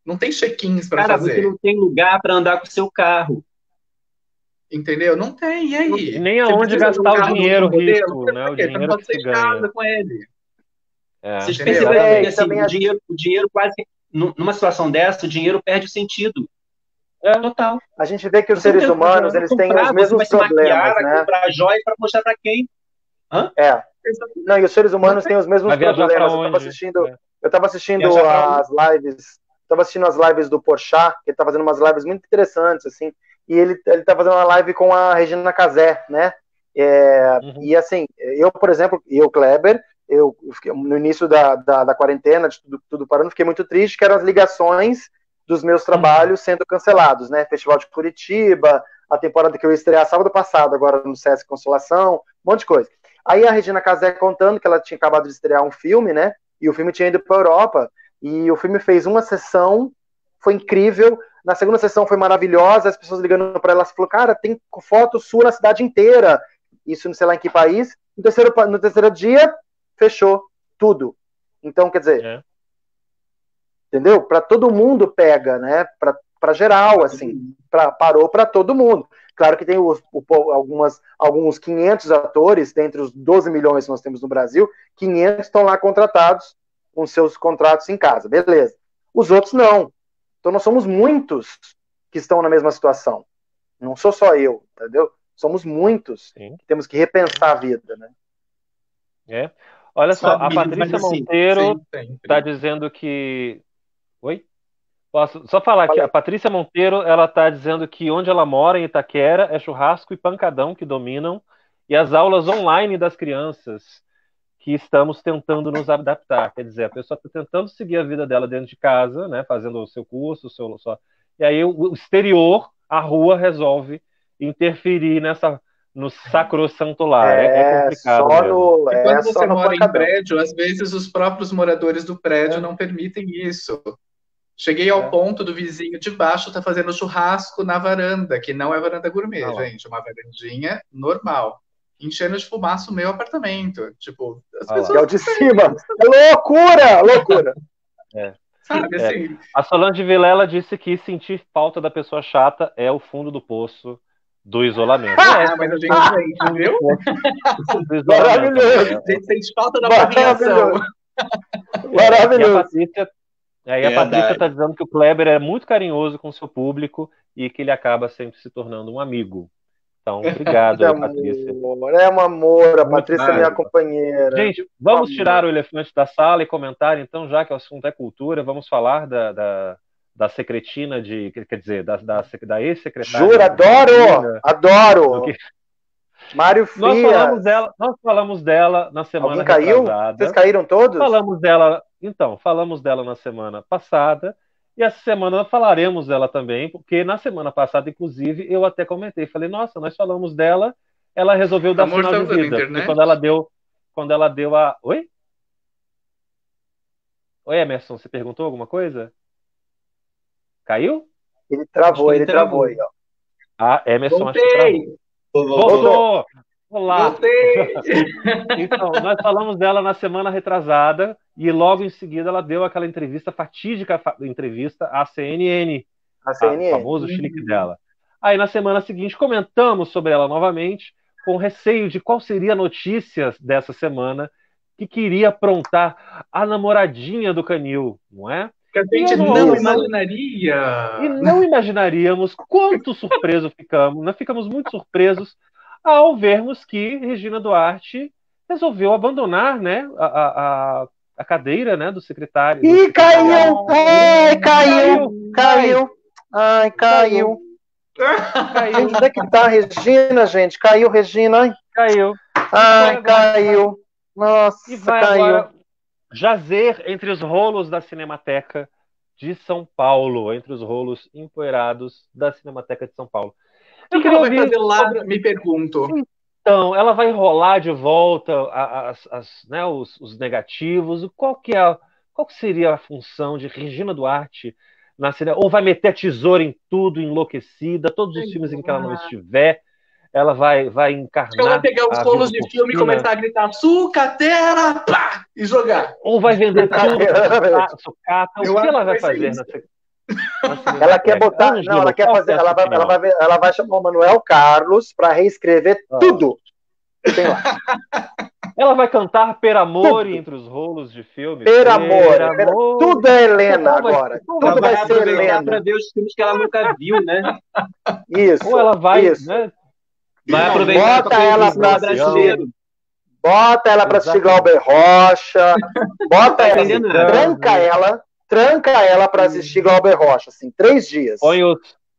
Não tem check-ins para Cara, você fazer. não tem lugar para andar com o seu carro. Entendeu? Não tem. E aí? Nem Você aonde precisa de um gastar o carro do dinheiro último modelo? rico, Mas né? pra O quê? Você não dinheiro que pode sair se de ganha. casa com ele. É, Vocês Entendeu? perceberam que É, e assim, também o dinheiro quase. Numa situação dessa, o dinheiro perde o sentido. É, Total. a gente vê que os Você não seres tem o que humanos, fazer. eles têm os Comprar, você mesmos vai se maquiar, problemas, vai né? comprar joia para mostrar para quem? Hã? É. Não, e os seres humanos Não têm os mesmos vai viajar pra problemas. onde? Eu tava assistindo Viajar pra as lives, tava assistindo as lives do Porchat, que ele tá fazendo umas lives muito interessantes, assim, e ele tá fazendo uma live com a Regina Casé, né? Uhum. E assim, eu, por exemplo, Kleber, no início da quarentena, de tudo parando, fiquei muito triste, que eram as ligações dos meus trabalhos sendo cancelados, né? Festival de Curitiba, a temporada que eu ia estrear sábado passado, agora no Sesc Consolação, um monte de coisa. Aí a Regina Casé contando que ela tinha acabado de estrear um filme, né? E o filme tinha ido para a Europa. E o filme fez uma sessão, foi incrível. Na segunda sessão foi maravilhosa. As pessoas ligando para ela, falou: cara, tem foto sua na cidade inteira. Isso não sei lá em que país. No terceiro dia, fechou tudo. Então, quer dizer, entendeu? Para todo mundo pega, né? Para geral, assim. Parou para todo mundo. Claro que tem alguns 500 atores, dentre os 12 milhões que nós temos no Brasil, 500 estão lá contratados com seus contratos em casa, beleza. Os outros não. Então nós somos muitos que estão na mesma situação. Não sou só eu, entendeu? Somos muitos que temos que repensar a vida, né? É. Olha só, a Patrícia assim, Monteiro está dizendo que... Oi? Posso só falar que a Patrícia Monteiro, ela está dizendo que onde ela mora, em Itaquera, é churrasco e pancadão que dominam, e as aulas online das crianças que estamos tentando nos adaptar. Quer dizer, a pessoa está tentando seguir a vida dela dentro de casa, né, fazendo o seu curso, e aí o exterior, a rua, resolve interferir no sacrossanto lar. É complicado mesmo. E quando você mora em prédio, às vezes os próprios moradores do prédio não permitem isso. Cheguei ao ponto do vizinho de baixo tá fazendo churrasco na varanda, que não é varanda gourmet, gente, é uma varandinha normal, enchendo de fumaça o meu apartamento. Tipo, as pessoas... É o de cima. É loucura, loucura. Sabe, assim... A Solange Vilela disse que sentir falta da pessoa chata é o fundo do poço do isolamento. Mas a gente sente, viu? Maravilhoso. A gente sente falta da coordenação. Maravilhoso. E a Patrícia está dizendo que o Kleber é muito carinhoso com o seu público e que ele acaba sempre se tornando um amigo. Então, obrigado, Patrícia. É um amor, a Patrícia é minha companheira. Gente, vamos tirar o elefante da sala e comentar, então, já que o assunto é cultura, vamos falar da secretina quer dizer, da ex-secretária. Juro, adoro! Mário Frias. Nós falamos dela na semana retrasada. Vocês caíram todos? Falamos dela na semana passada, e essa semana falaremos dela também, porque na semana passada, inclusive, eu até comentei, falei, nossa, nós falamos dela, ela resolveu dar sinal de vida, porque quando ela deu a... Oi? Oi, Emerson, você perguntou alguma coisa? Caiu? Ele travou aí, ó. Ah, Emerson, acho que travou. Voltou! Olá! Então, nós falamos dela na semana retrasada e logo em seguida ela deu aquela fatídica entrevista à CNN, o famoso chilique dela. Aí na semana seguinte comentamos sobre ela novamente, com receio de qual seria a notícia dessa semana que queria aprontar a namoradinha do Canil, não é? Que a gente não imaginaria. E não imaginaríamos quanto surpreso ficamos. Nós ficamos muito surpresos ao vermos que Regina Duarte resolveu abandonar, né, a cadeira, né, do secretário. Ih, caiu! Ai, caiu! Ai, caiu! Onde é que tá a Regina, gente? Caiu, Regina. Caiu. Ai, caiu. Nossa, e vai caiu. Agora jazer entre os rolos da Cinemateca de São Paulo, entre os rolos empoeirados da Cinemateca de São Paulo. Eu que queria ela vai ouvir fazer lá, sobre... me pergunto. Então, ela vai rolar de volta né, os negativos. Qual que seria a função de Regina Duarte na série? Ou vai meter a tesoura em tudo, enlouquecida, todos os Sei filmes em que ela não lá. estiver, ela vai Acho que ela vai encarnar pegar os a rolos vida de filme e porcina, começar a gritar sucatera, pá, e jogar. ou vai vender tudo para sucata. O Eu que acho ela que vai vai ser fazer isso. na segunda Ela quer entrega? botar. Não, ela Ângelo, quer qual que fazer. é a sua opinião? Ela vai chamar o Manuel Carlos para reescrever Ah. tudo que tem lá. Ela vai cantar Per Amore Tudo. entre os rolos de filme. Per amor. Tudo é Helena Qual vai- agora. qual Ela Tudo vai vai ser aproveitar Helena. para ver os filmes que ela nunca viu, né? Isso. Ou ela vai, Isso. né? Vai aproveitar Bota para conhecer ela o cinema pra assistir. brasileiro. Bota ela para assistir Exatamente. Glauber Rocha. Bota Tá ela, entendendo assim, nada. tranca ela para assistir Glauber Rocha, assim, 3 dias. Põe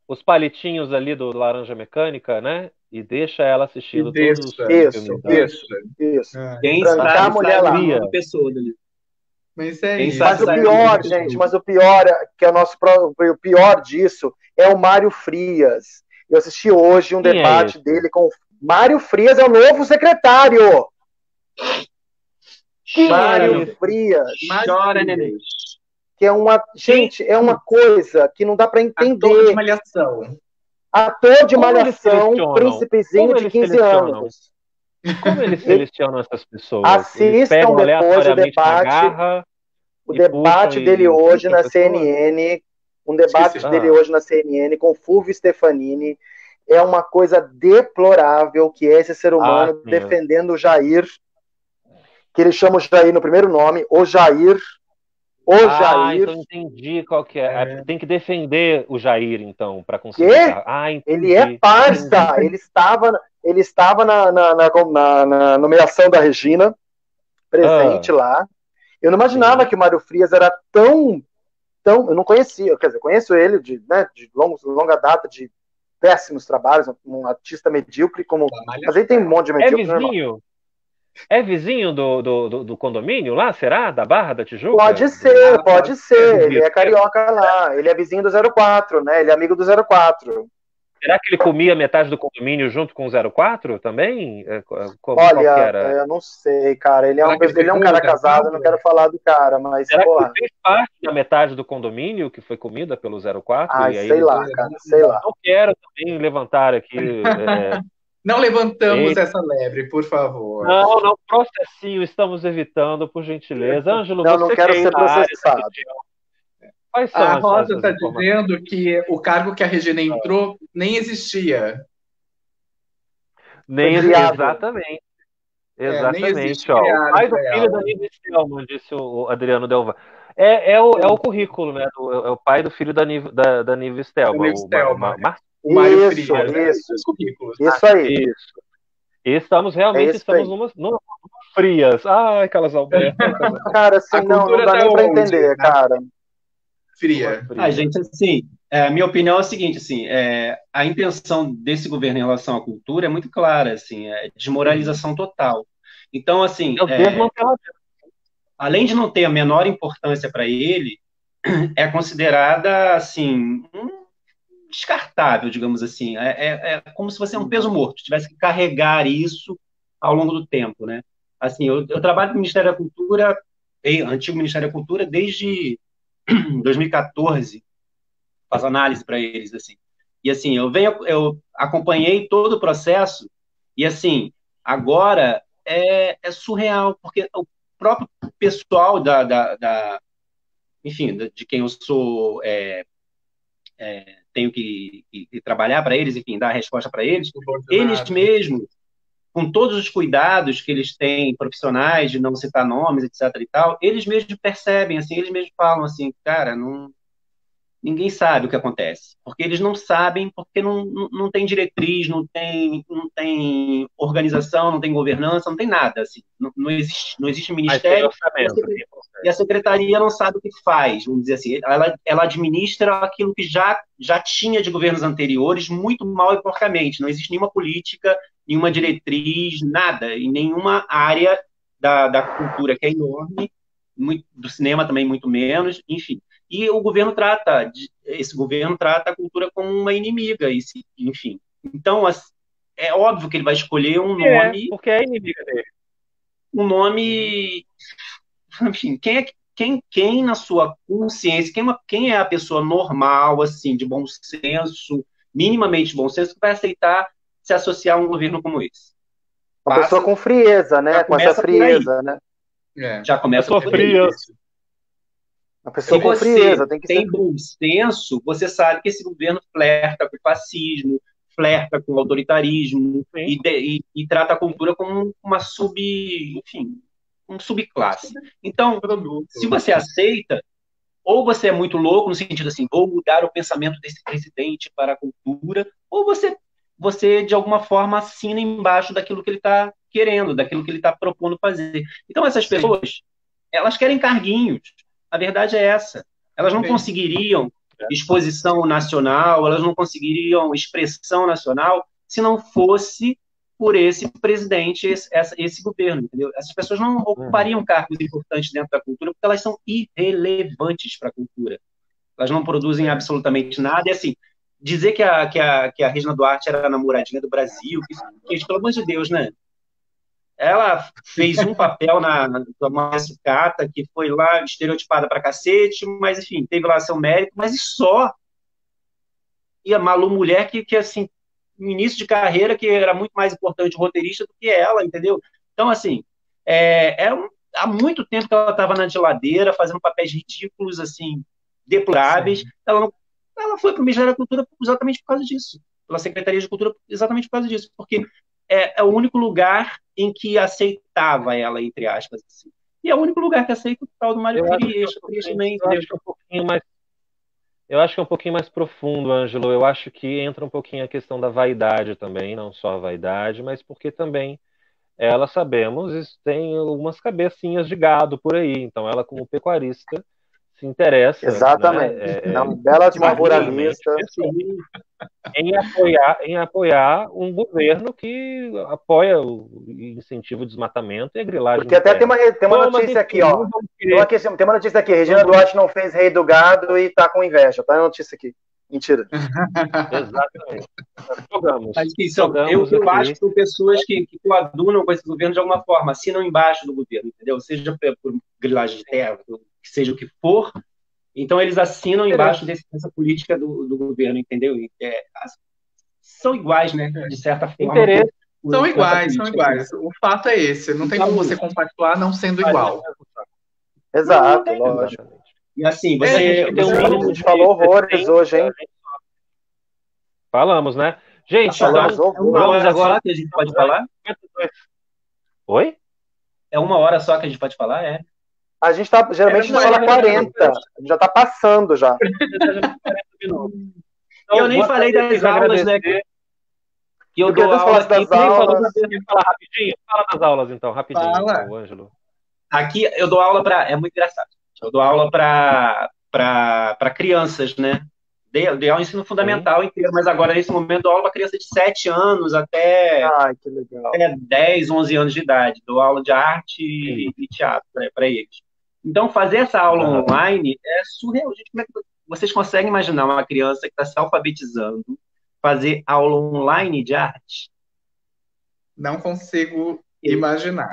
os palitinhos ali do Laranja Mecânica, né? E deixa ela assistindo E todos os deixa. filmes Isso. Quem Trancar a sabe mulher sai lá. o irmão do Pessoa dali. Mas é Quem isso. sabe Mas o sai pior, o gente, o pior que é o pior disso é o Mário Frias. Eu assisti hoje um Quem é debate esse? dele com Mário Frias, é o novo secretário. Quem Mário é esse? Frias, Chora, neném. que é uma, gente, é uma coisa que não dá para Ator de entender. Malhação. Ator de Como eles Malhação, selecionam? príncipezinho Como de eles 15 selecionam? anos. Como eles selecionam essas pessoas? Eles Assistam pegam depois o aleatoriamente na debate. garra O e puxam debate dele e hoje puxam na a pessoa? CNN, um debate Esqueci. dele hoje na CNN com Fulvio Stefanini, é uma coisa deplorável que é esse ser humano sim. defendendo o Jair, que ele chama o Jair no primeiro nome, o Jair. Jair. Então entendi qual que é. Tem que defender o Jair, então, para conseguir. Entendi. Ele é parça. Ele estava na nomeação da Regina, presente lá. Eu não imaginava que o Mário Frias era tão. Eu não conhecia, quer dizer, conheço ele de longa data, de péssimos trabalhos, um artista medíocre, mas ele tem um monte de medíocre. É vizinho? É vizinho do condomínio lá, será? Da Barra da Tijuca? Pode ser. Ele é carioca lá. Ele é vizinho do 04, né? Ele é amigo do 04. Será que ele comia metade do condomínio junto com o 04 também? Olha, eu não sei, cara. Ele é um cara casado, eu não quero falar do cara, mas, será porra. que fez parte da metade do condomínio que foi comida pelo 04? E aí sei lá, cara, sei lá. Não quero também levantar aqui... Não levantamos essa lebre, por favor. Não, processinho estamos evitando, por gentileza. Ângelo, não quero ser processado. A Rosa está dizendo que o cargo que a Regina entrou nem existia. Exatamente. Exatamente. Ó, o pai do filho da Nive Stelman, disse o Adriano Delva. É o currículo, né? É o pai do filho da Nive Stelman. O Mário Frias. Isso aí. Isso. E estamos numa frias. Aquelas Albertas. Cara, assim, não dá nem para entender, cara. Fria. Gente, assim, a minha opinião é a seguinte, assim, a intenção desse governo em relação à cultura é muito clara, assim, é desmoralização total. Então, assim, além de não ter a menor importância para ele, é considerada, assim, descartável, digamos assim. É como se fosse um peso morto, tivesse que carregar isso ao longo do tempo, né? Assim, eu trabalho no Ministério da Cultura, antigo Ministério da Cultura, desde 2014, faço análise para eles, assim. E, assim, eu acompanhei todo o processo e, assim, agora é surreal, porque o próprio pessoal enfim, de quem eu sou, tenho que trabalhar para eles, enfim, dar a resposta para eles, eles mesmos, com todos os cuidados que eles têm, profissionais, de não citar nomes, etc. e tal, eles mesmos percebem, assim, eles mesmos falam assim, cara, ninguém sabe o que acontece, porque eles não sabem, porque não tem diretriz, não tem organização, não tem governança, não tem nada, assim, não existe ministério, e a secretaria não sabe o que faz, vamos dizer assim, ela administra aquilo que já tinha de governos anteriores, muito mal e porcamente, não existe nenhuma política, nenhuma diretriz, nada, em nenhuma área da cultura, que é enorme, do cinema também muito menos, enfim. E esse governo trata a cultura como uma inimiga, enfim. Então, é óbvio que ele vai escolher um nome... Porque é inimiga dele. Um nome... Enfim, quem na sua consciência, quem é a pessoa normal, assim, de bom senso, minimamente bom senso, que vai aceitar se associar a um governo como esse? Uma pessoa com frieza, né? Com essa frieza, né? Já começa por aí. Uma pessoa com frieza, tem que ser. Bom senso, você sabe que esse governo flerta com o fascismo, flerta com o autoritarismo e trata a cultura como uma subclasse. Então, se você aceita, ou você é muito louco no sentido assim, vou mudar o pensamento desse presidente para a cultura, ou você de alguma forma assina embaixo daquilo que ele está querendo, daquilo que ele está propondo fazer. Então, essas pessoas, elas querem carguinhos. A verdade é essa. Elas não conseguiriam exposição nacional, elas não conseguiriam expressão nacional se não fosse por esse presidente, esse governo, entendeu? Essas pessoas não ocupariam cargos importantes dentro da cultura porque elas são irrelevantes para a cultura. Elas não produzem absolutamente nada. E assim, dizer que a Regina Duarte era a namoradinha do Brasil, gente, pelo amor de Deus, né? Ela fez um papel na sucata, que foi lá estereotipada pra cacete, mas, enfim, teve lá seu mérito, mas e só? E a Malu Mulher, que assim, no início de carreira, que era muito mais importante o roteirista do que ela, entendeu? Então, assim, há muito tempo que ela estava na geladeira, fazendo papéis ridículos, assim, deploráveis. Ela foi para o Ministério da Cultura exatamente por causa disso, pela Secretaria de Cultura exatamente por causa disso, porque é o único lugar em que aceitava ela, entre aspas, assim. E é o único lugar que aceita o tal do Mário Frias também, entendeu? Eu acho que é um pouquinho mais profundo, Ângelo. Eu acho que entra um pouquinho a questão da vaidade também, não só a vaidade, mas porque também ela, sabemos, tem algumas cabecinhas de gado por aí. Então ela, como pecuarista, se interessa, exatamente, né, uma bela de uma ruralista, em apoiar um governo que apoia o incentivo ao desmatamento e a grilagem. Porque até tem uma notícia aqui, ó. Tem uma notícia aqui, Regina Duarte não fez Rei do Gado e tá com inveja. Tá a notícia aqui. Mentira. Exatamente. Eu acho que são pessoas que coadunam com esse governo de alguma forma, assinam embaixo do governo, entendeu? Seja por grilagem de terra, seja o que for. Então, eles assinam embaixo dessa política do governo, entendeu? São iguais, né? De certa forma. São iguais. O fato é esse. Não tem como você compactuar não sendo igual. Exato, lógico. E assim, a gente falou horrores hoje, hein? Falamos, né? Gente, vamos agora que a gente pode falar? Oi? É 1 hora só que a gente pode falar, A gente tá, geralmente a gente fala 40, já tá passando já. E eu nem falei das aulas, né? Que eu dou aula aqui. Fala rapidinho, fala das aulas então, rapidinho, então, Ângelo. Aqui eu dou aula é muito engraçado. Eu dou aula para crianças, né? Dei aula no ensino fundamental inteiro, mas agora nesse momento dou aula para criança de 7 anos até 10, 11 anos de idade. Dou aula de arte e teatro para eles. Então, fazer essa aula online é surreal. Gente, como é que vocês conseguem imaginar uma criança que está se alfabetizando fazer aula online de arte? Não consigo imaginar.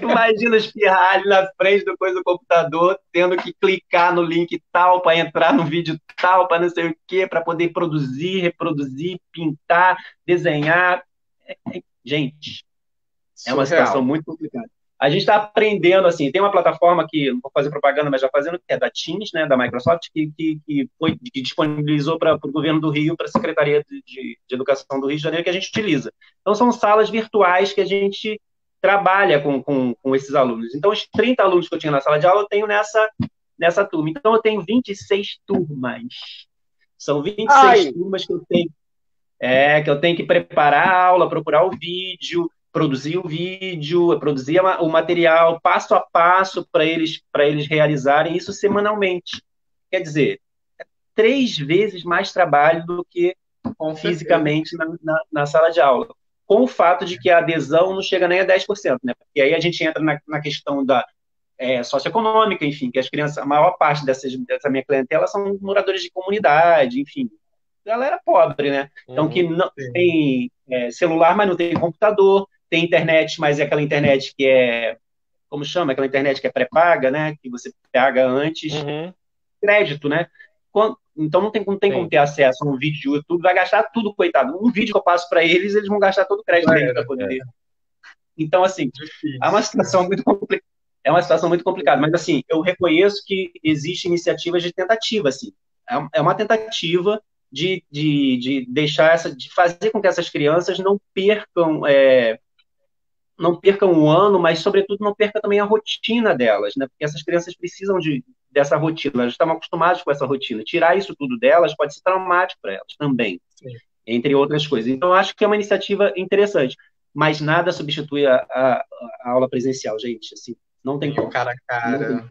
Imagina os pirralhos na frente do computador, tendo que clicar no link tal para entrar no vídeo tal, para não sei o quê, para poder produzir, reproduzir, pintar, desenhar. Gente, é uma situação muito complicada. A gente está aprendendo, assim, tem uma plataforma que, não vou fazer propaganda, mas já fazendo, que é da Teams, né, da Microsoft, que disponibilizou para o governo do Rio, para a Secretaria de Educação do Rio de Janeiro, que a gente utiliza. Então, são salas virtuais que a gente trabalha com esses alunos. Então, os 30 alunos que eu tinha na sala de aula, eu tenho nessa turma. Então, eu tenho 26 turmas. São 26 turmas que eu tenho que preparar a aula, procurar o vídeo, produzir o vídeo, produzir o material passo a passo para eles realizarem isso semanalmente. Quer dizer, 3 vezes mais trabalho do que fisicamente na sala de aula. Com o fato de que a adesão não chega nem a 10%, né? Porque aí a gente entra na questão da socioeconômica, enfim, que as crianças, a maior parte dessa minha clientela são moradores de comunidade, enfim, galera pobre, né? Então, que não sim. tem celular, mas não tem computador, tem internet, mas é aquela internet que é, como chama? Aquela internet que é pré-paga, né? Que você paga antes, Uhum. crédito, né? Então não tem como Sim. ter acesso a um vídeo de YouTube, vai gastar tudo, coitado. Um vídeo que eu passo para eles, eles vão gastar todo o crédito Já deles era. para poder. Então, assim, é uma Difícil. situação muito complicada. É uma situação muito complicada, mas assim, eu reconheço que existem iniciativas de tentativa, assim. É uma tentativa de deixar de fazer com que essas crianças não percam o ano, mas sobretudo não percam também a rotina delas, né? Porque essas crianças precisam dessa rotina, elas estão acostumadas com essa rotina. Tirar isso tudo delas pode ser traumático para elas também, Sim. entre outras coisas. Então, acho que é uma iniciativa interessante, mas nada substitui a aula presencial, gente. Assim, não tem E o como. cara a Não tem cara.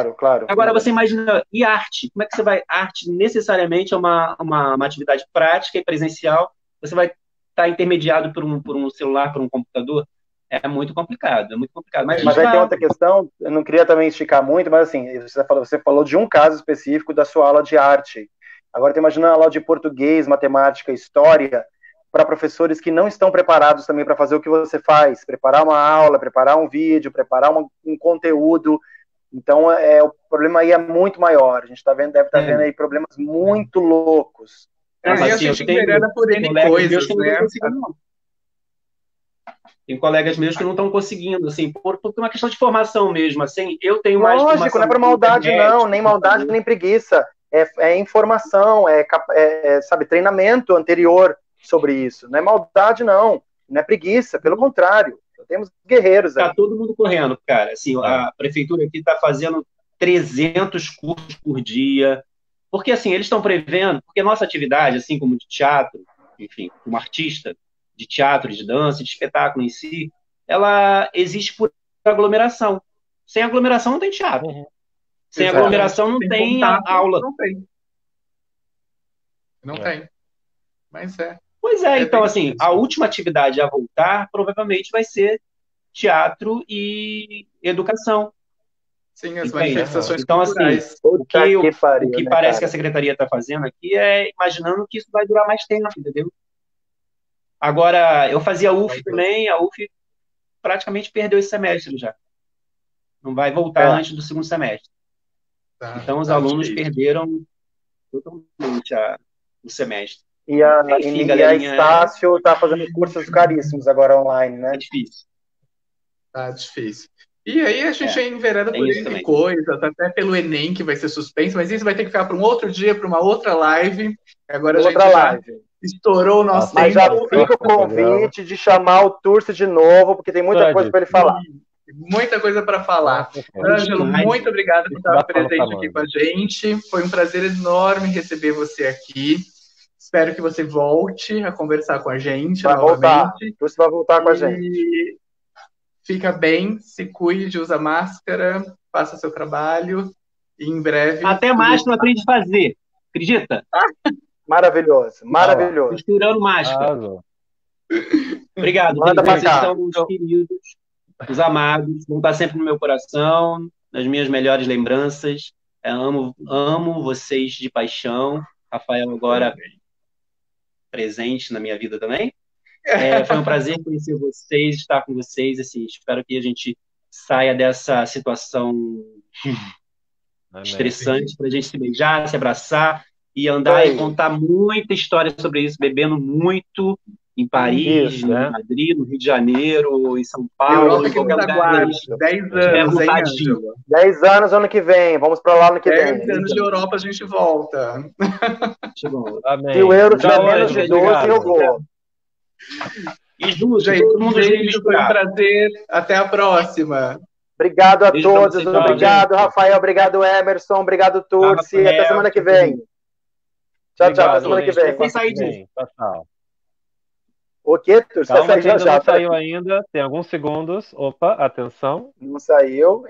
como. Claro. Agora, você imagina, e arte? Como é que você vai? Arte necessariamente é uma atividade prática e presencial. Você vai estar intermediado por um celular, por um computador? É muito complicado, é muito complicado. Mas a Mas gente aí tem vai. outra questão, eu não queria também esticar muito, mas assim, você falou de um caso específico da sua aula de arte. Agora, tu imagina a aula de português, matemática, história, para professores que não estão preparados também para fazer o que você faz, preparar uma aula, preparar um vídeo, preparar um conteúdo. Então, o problema aí é muito maior. A gente deve estar vendo aí problemas muito loucos. É, e a Assim, eu gente tenho envereda por N colegas meus coisas, que não estão né? conseguindo, não. Tem colegas meus que não estão conseguindo, assim, por uma questão de formação mesmo, assim, eu tenho mais Lógico, não formação é para na maldade, internet, não, nem maldade, nem preguiça. É informação, sabe, treinamento anterior sobre isso. Não é maldade, não. Não é preguiça, pelo contrário. Temos guerreiros aí. tá todo mundo correndo, cara, assim, É. a prefeitura aqui está fazendo 300 cursos por dia, porque, assim, eles estão prevendo, porque nossa atividade, assim como de teatro, enfim, como artista de teatro, de dança, de espetáculo em si, ela existe por aglomeração. Sem aglomeração não tem teatro. Uhum. Sem Exatamente. aglomeração não Sem tem contato, aula. não tem. Não É. tem. Mas Pois é, então, bem assim, a difícil. última atividade a voltar provavelmente vai ser teatro e educação. Sim, as Entende? manifestações Então, assim, culturais. o Puta que, que o pariu, que né, parece que a cara? secretaria está fazendo aqui é imaginando que isso vai durar mais tempo, entendeu? Agora, eu fazia UF também, a UF praticamente perdeu esse semestre já. Não vai voltar antes do segundo semestre. Então, os alunos Difícil. perderam totalmente o semestre. E a, Enfim, e a galerinha, Estácio está fazendo cursos caríssimos agora online, é né? difícil. Tá difícil. E aí a gente envereda Tem por isso N também. coisas, até pelo Enem, que vai ser suspenso, mas isso vai ter que ficar para um outro dia, para uma outra live. Agora a gente Outra já live. estourou o nosso Mas já tempo. fica o convite de chamar o Turci de novo, porque tem muita coisa para ele falar. Muita coisa para falar. Ângelo, Demais. muito obrigado por estar Dá pano pra presente aqui manga. com a gente. Foi um prazer enorme receber você aqui. Espero que você volte a conversar com a gente Vai voltar. novamente. Turci vai voltar com a gente. E fica bem, se cuide, usa máscara, faça seu trabalho e em breve. Até máscara eu aprendi a fazer. Acredita? Maravilhoso, maravilhoso. Costurando máscara. Obrigado, Manda pra vocês cá. são os queridos, os amados, vão estar sempre no meu coração, nas minhas melhores lembranças. Eu amo vocês de paixão. Rafael agora presente na minha vida também. Foi um prazer conhecer vocês, estar com vocês. Assim, espero que a gente saia dessa situação estressante para a gente se beijar, se abraçar e andar e contar muita história sobre isso, bebendo muito em Paris, em Madrid, no Rio de Janeiro, em São Paulo, em qualquer lugar. 10 anos, hein, Ângelo? 10 anos ano que vem, vamos para lá ano que vem. 10 anos de Europa a gente volta. Se o euro tiver menos de 12, eu vou. E Ju, gente, todo mundo beijo, foi um prazer. Até a próxima. Obrigado a todos. Obrigado, Rafael. Obrigado, Emerson. Obrigado, Turci. Até semana que vem. Tchau, tchau. Até semana que vem. Tchau. O quê, Turci? Calma, que ainda não saiu ainda. Tem alguns segundos. Opa, atenção. Não saiu.